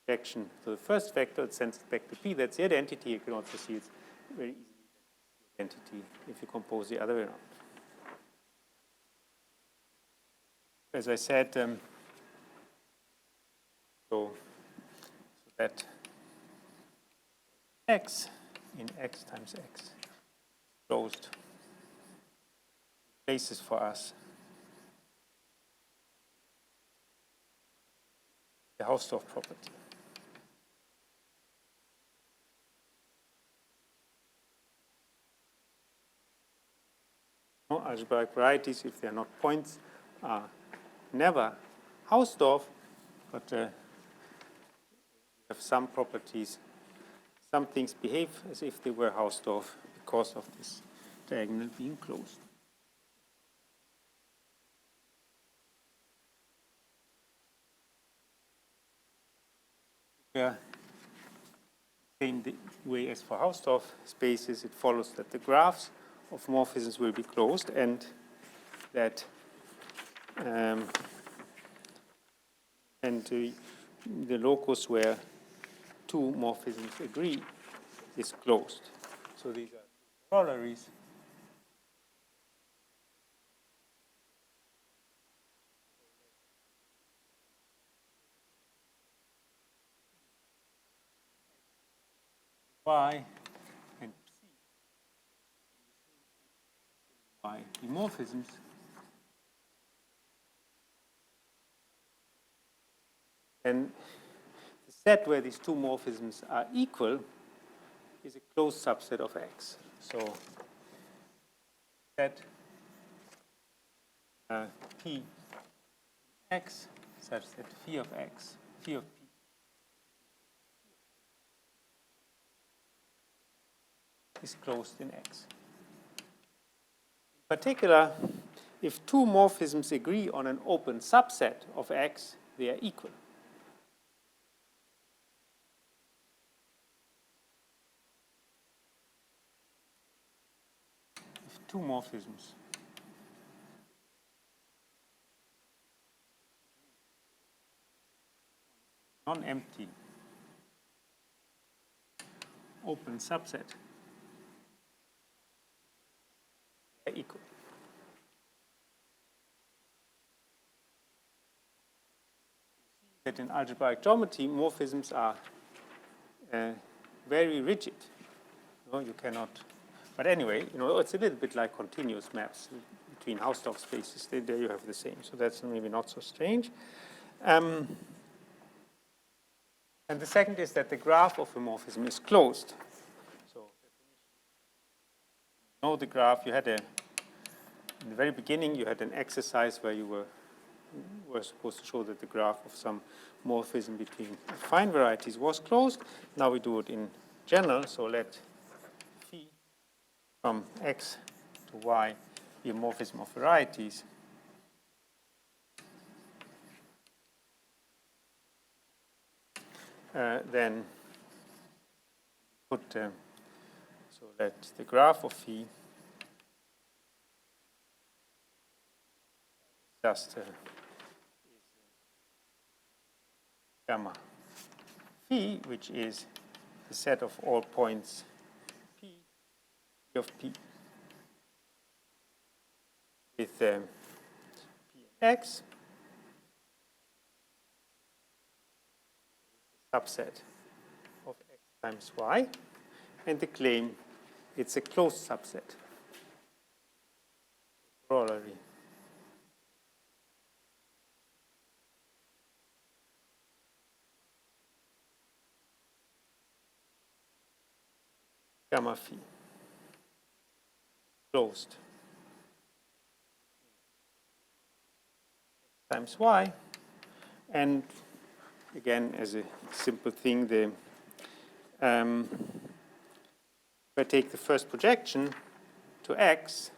Speaker 1: projection to the first vector, it sends it back to P. That's the identity. You can also see it's very easily the identity if you compose the other way around. As I said, so that x in x times x is closed basis for us the Hausdorff property. No, algebraic varieties, if they are not points, are never Hausdorff, but we have some properties. Some things behave as if they were Hausdorff because of this diagonal being closed. Yeah. Same way as for Hausdorff spaces, it follows that the graphs of morphisms will be closed and that the locus where two morphisms agree is closed. So these are corollaries. Y and C Y dimorphisms. And the set where these two morphisms are equal is a closed subset of X. So set P X such that phi of X, phi of P is closed in X. In particular, if two morphisms agree on an open subset of X, they are equal. If two morphisms non-empty open subset, they are equal. That in algebraic geometry, morphisms are very rigid. You cannot. But anyway, it's a little bit like continuous maps between Hausdorff spaces. There you have the same. So that's maybe not so strange. And the second is that the graph of a morphism is closed. So the graph you had in the very beginning, you had an exercise where you were supposed to show that the graph of some morphism between affine varieties was closed. Now we do it in general. So let phi from X to Y be a morphism of varieties. Then put so that the graph of phi just gamma phi, which is the set of all points P of P with P and X, subset of X times Y, and the claim it's a closed subset. Corollary. Gamma phi closed X times Y, and again, as a simple thing, if I take the first projection to X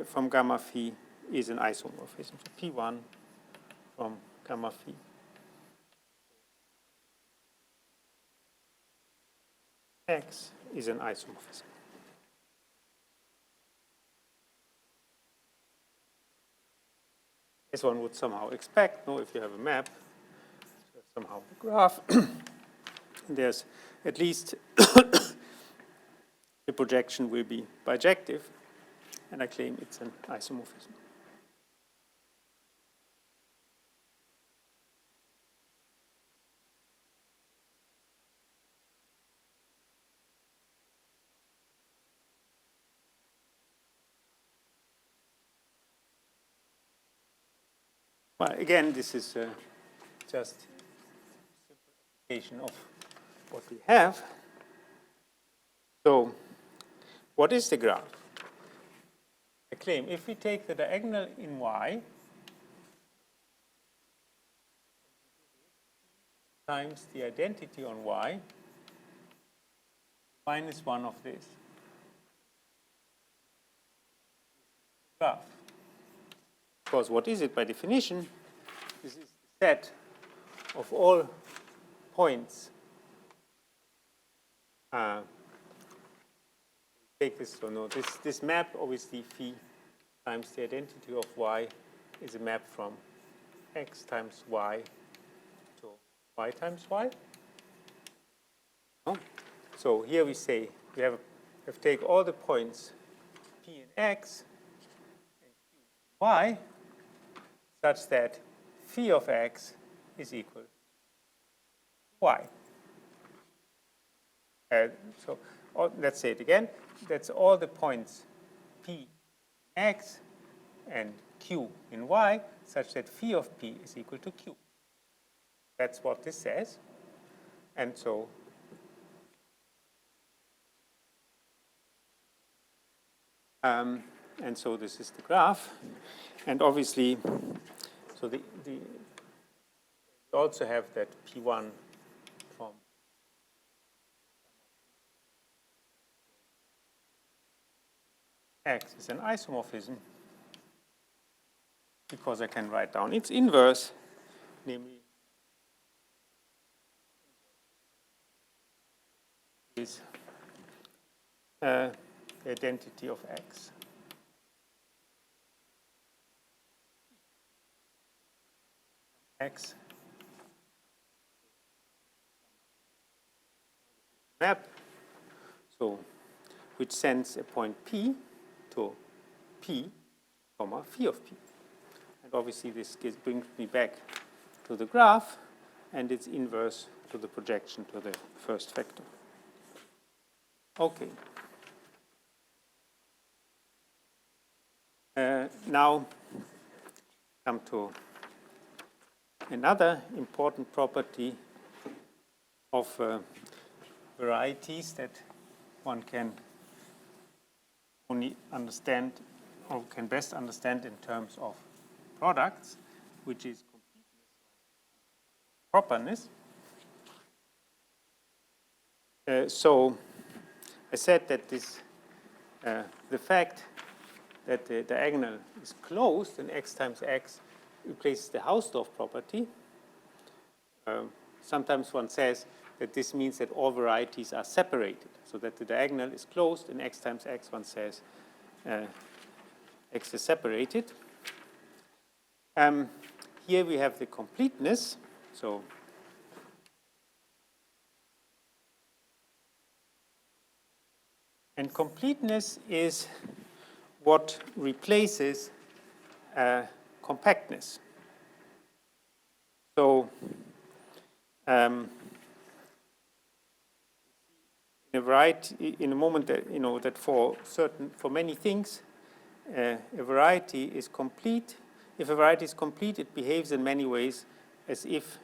Speaker 1: from gamma phi is an isomorphism. So P1 from gamma phi X is an isomorphism. As one would somehow expect, if you have a map, somehow the graph. There's at least the projection will be bijective, and I claim it's an isomorphism. Well, again, this is just a simple application of what we have. So, what is the graph? I claim if we take the diagonal in Y times the identity on Y minus 1 of this, graph. Because what is it by definition? This is the set of all points. Take this, so no, this map, obviously, phi times the identity of Y is a map from X times Y to Y times Y. No? So here we say we have to take all the points P in X and Q in Y such that phi of X is equal to Y. So let's say it again. That's all the points P in X and Q in Y such that phi of P is equal to Q. That's what this says. And so this is the graph. And obviously, so we also have that P1 from X is an isomorphism because I can write down its inverse, namely is the identity of X. X map, so which sends a point P to P, comma, phi of P. And obviously this brings me back to the graph and its inverse to the projection to the first vector. Okay. Now come to another important property of varieties that one can only understand or can best understand in terms of products, which is completeness or properness. So I said that the fact that the diagonal is closed and X times X replaces the Hausdorff property. Sometimes one says that this means that all varieties are separated, so that the diagonal is closed and X times X, one says X is separated. Here we have the completeness. So and completeness is what replaces compactness. So in a variety, in a moment that that for many things, a variety is complete. If a variety is complete, it behaves in many ways as if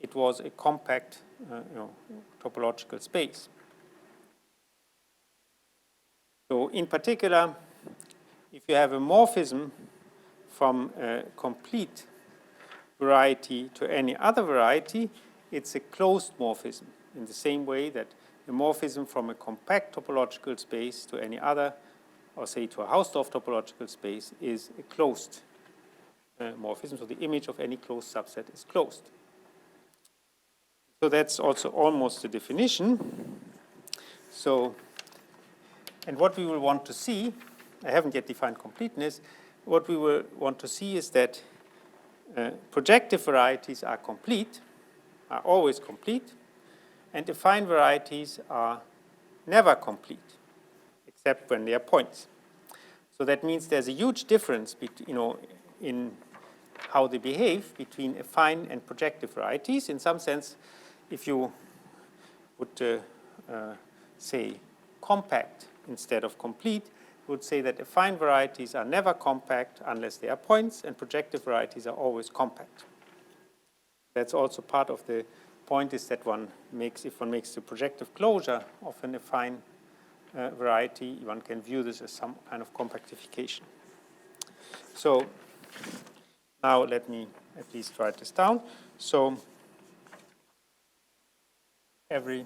Speaker 1: it was a compact, topological space. So in particular, if you have a morphism from a complete variety to any other variety, it's a closed morphism in the same way that a morphism from a compact topological space to any other, or say to a Hausdorff topological space, is a closed morphism. So the image of any closed subset is closed. So that's also almost the definition. So, and what we will want to see, I haven't yet defined completeness, what we will want to see is that projective varieties are complete are always complete, and affine varieties are never complete, except when they are points. So that means there's a huge difference in how they behave between affine and projective varieties. In some sense, if you would say compact instead of complete, you would say that affine varieties are never compact unless they are points, and projective varieties are always compact. That's also part of the point, is that if one makes the projective closure of an affine variety, one can view this as some kind of compactification. So now let me at least write this down. So every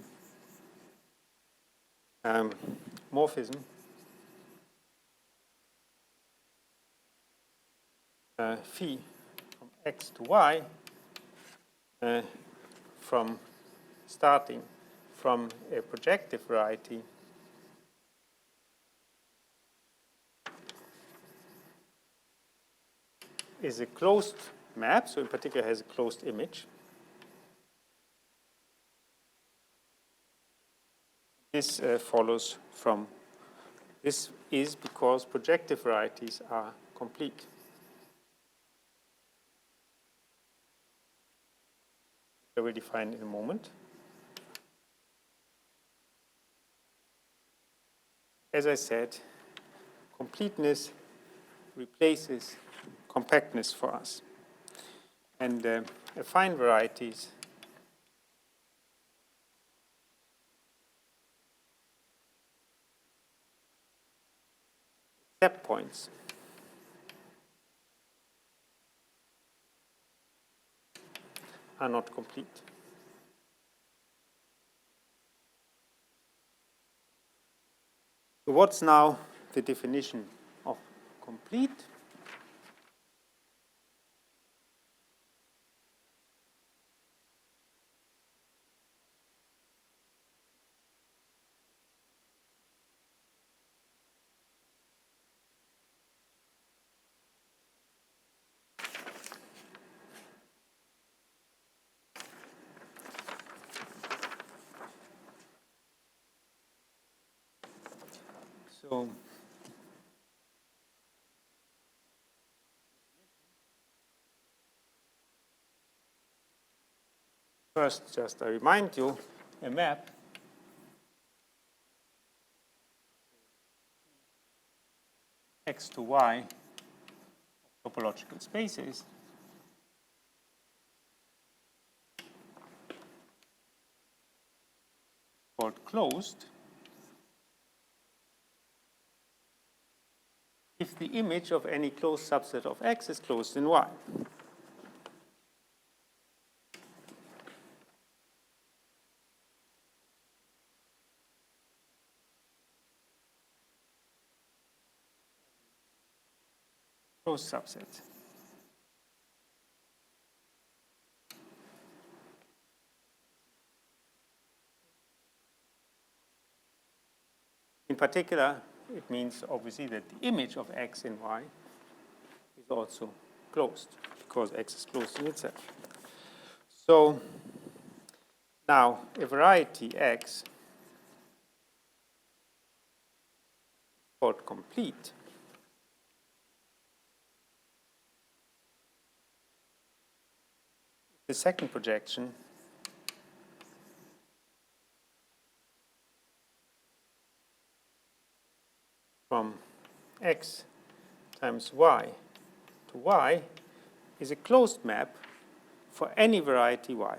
Speaker 1: morphism phi from x to y from starting from a projective variety is a closed map, so in particular has a closed image. This follows from, this is because projective varieties are complete. I will define in a moment. As I said, completeness replaces compactness for us. And affine varieties except points are not complete. So what's now the definition of complete? So first, just I remind you, a map x to y of topological spaces called closed if the image of any closed subset of X is closed in Y. Closed subset. In particular, it means obviously that the image of X in Y is also closed because X is closed in itself. So now a variety X is called complete the second projection from X times Y to Y is a closed map for any variety Y.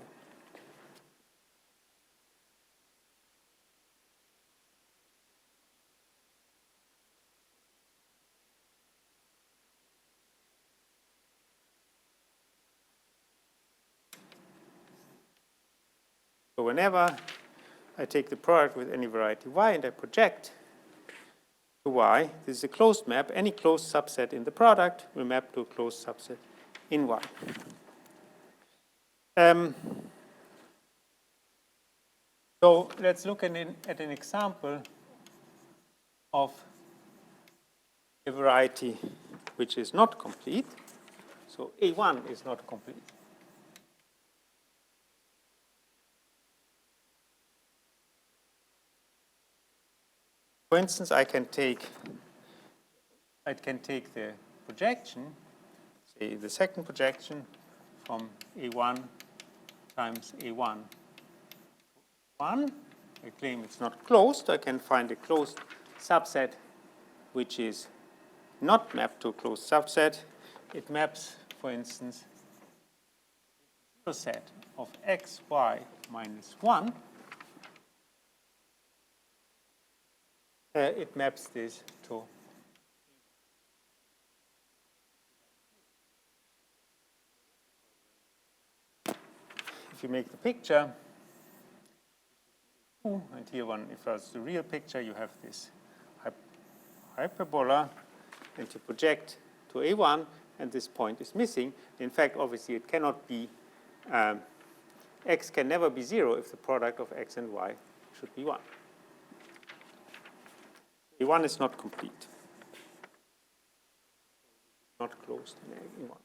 Speaker 1: So whenever I take the product with any variety Y and I project to Y, this is a closed map. Any closed subset in the product will map to a closed subset in Y. So let's look at an example of a variety which is not complete. So A1 is not complete. For instance, I can take the projection, say the second projection from A1 times A1 to 1. I claim it's not closed. I can find a closed subset which is not mapped to a closed subset. It maps, for instance, the set of x, y minus 1. It maps this to if you make the picture, and here one, if that's the real picture, you have this hyperbola, and you project to A1, and this point is missing. In fact, obviously, it cannot be, x can never be 0 if the product of x and y should be 1. A1 is not complete. Not closed in A1.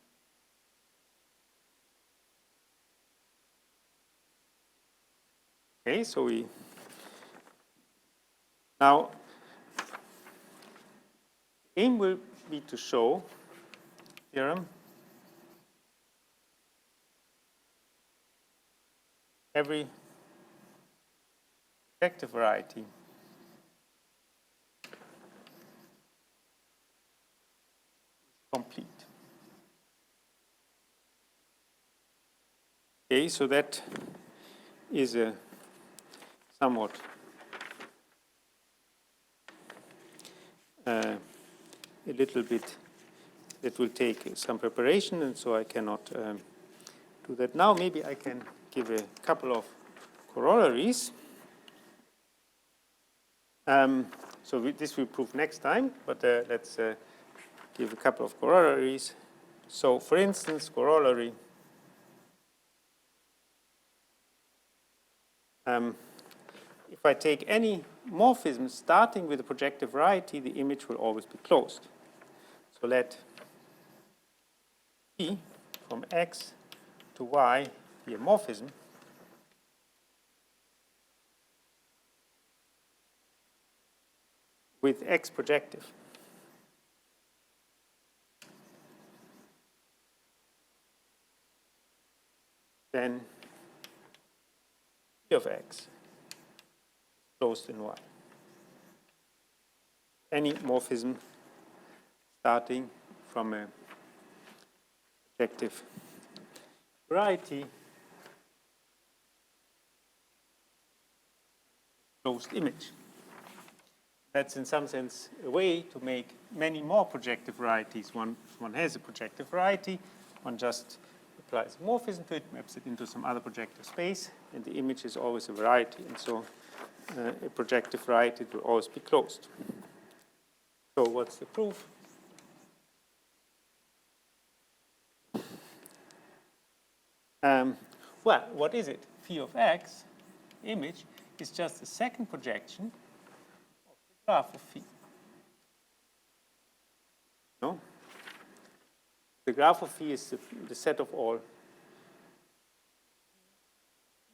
Speaker 1: Okay, so we now the aim will be to show theorem every projective variety is complete. Okay, so that is a somewhat a little bit, it will take some preparation, and so I cannot do that now. Maybe I can give a couple of corollaries. This we'll prove next time, but let's give a couple of corollaries. So, for instance, corollary. If I take any morphism starting with a projective variety, the image will always be closed. So let P from x to y be a morphism. With x projective. Then P of x closed in y. Any morphism starting from a projective variety closed image. That's in some sense a way to make many more projective varieties. One has a projective variety, one just applies morphism to it, maps it into some other projective space, and the image is always a variety, and so a projective variety will always be closed. So what's the proof? Well, what is it? Phi of x, image, is just the second projection of the graph of phi. No? The graph of phi is the set of all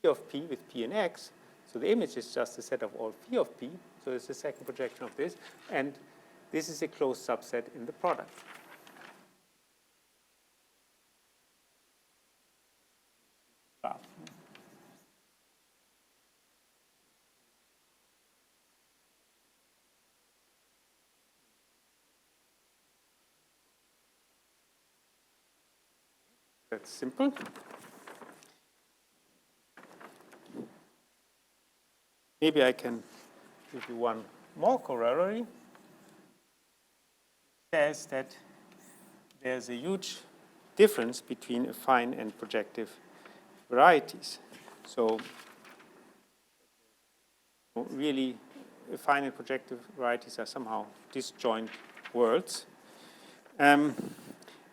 Speaker 1: phi of p with p and x. So the image is just the set of all phi of p. So it's the second projection of this. And this is a closed subset in the product. Graph. That's simple. Maybe I can give you one more corollary. It says that there's a huge difference between affine and projective varieties. So really, affine and projective varieties are somehow disjoint worlds.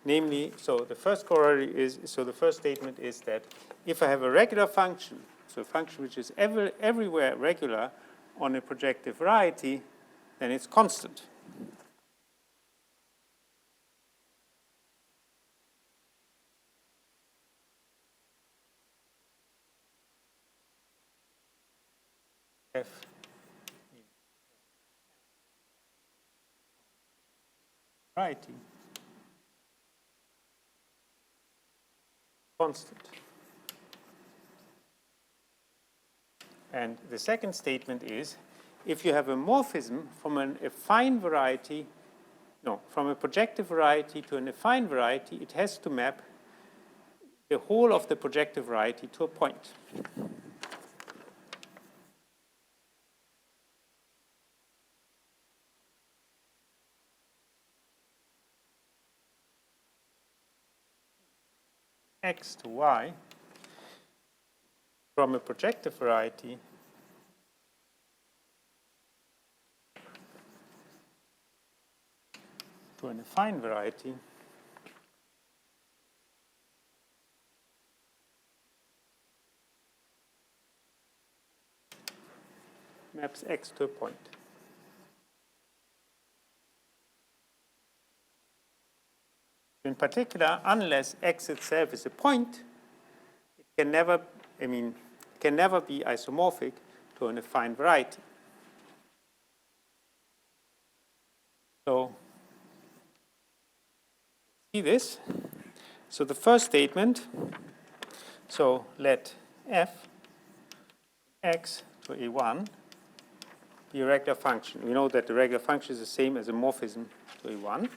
Speaker 1: Namely, so the first corollary is, so the first statement is that if I have a regular function, so a function which is everywhere regular on a projective variety, then it's constant. F variety constant. And the second statement is, if you have a morphism from an affine variety, from a projective variety to an affine variety, it has to map the whole of the projective variety to a point. X to Y from a projective variety to an affine variety maps X to a point. In particular, unless X itself is a point, it can never, can never be isomorphic to an affine variety. So, see this. So the first statement, so let f x to a1 be a regular function. We know that the regular function is the same as a morphism to a1.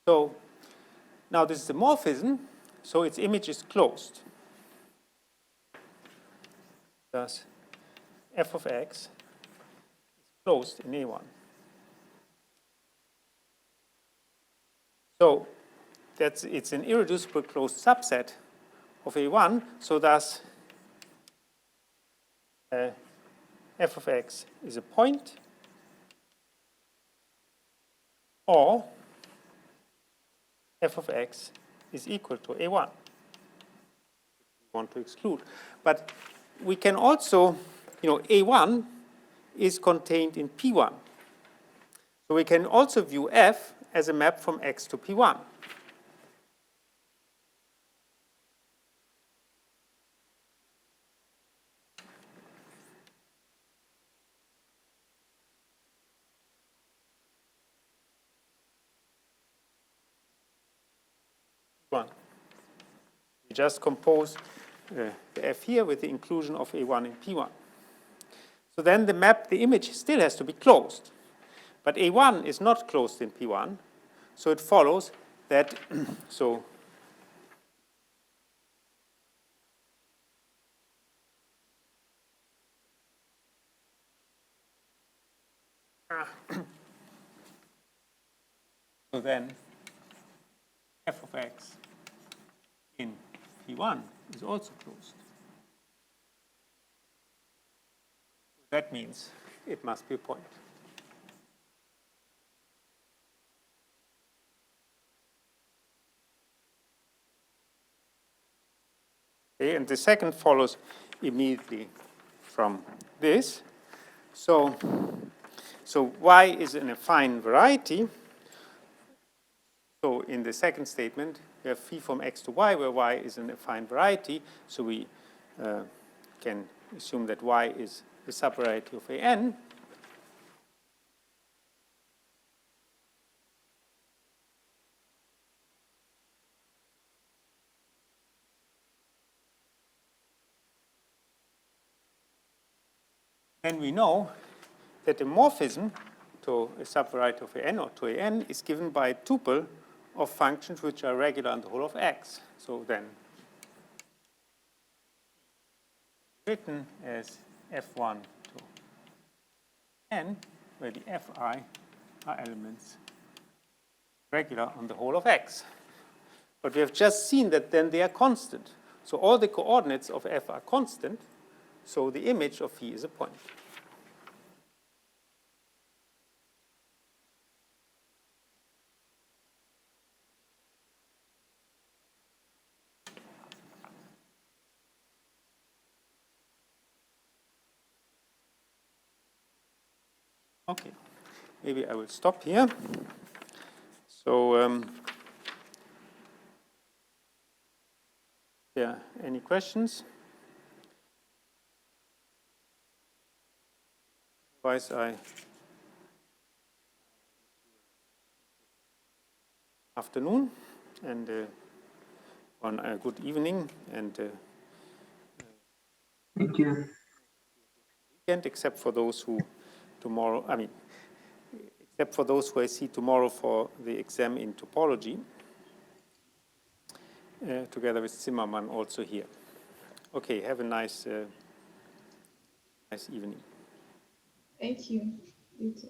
Speaker 1: So now this is a morphism, so its image is closed. Thus, f of x is closed in A1. So it's an irreducible closed subset of A1, so thus f of x is a point, or f of x is equal to A1, which we want to exclude. But we can also, A1 is contained in P1. So we can also view f as a map from x to P1. We just compose the f here with the inclusion of A1 in P1. So then the image still has to be closed. But A1 is not closed in P1, so it follows that, so then f of x in P1 is also closed. That means it must be a point. Okay, and the second follows immediately from this. So Y is an affine variety. So in the second statement, we have phi from x to y, where y is an affine variety. So we can assume that y is the subvariety of an. And we know that the morphism to a subvariety of an or to an is given by a tuple of functions which are regular on the whole of x. So then written as f1 to n, where the fi are elements regular on the whole of x. But we have just seen that then they are constant. So all the coordinates of f are constant, so the image of phi is a point. Okay, maybe I will stop here. So, yeah, any questions? Otherwise, I afternoon and on a good evening and
Speaker 2: Thank you.
Speaker 1: weekend, except for those who tomorrow, except for those who I see tomorrow for the exam in topology, together with Zimmermann also here. Okay, have a nice evening.
Speaker 3: Thank you. You too.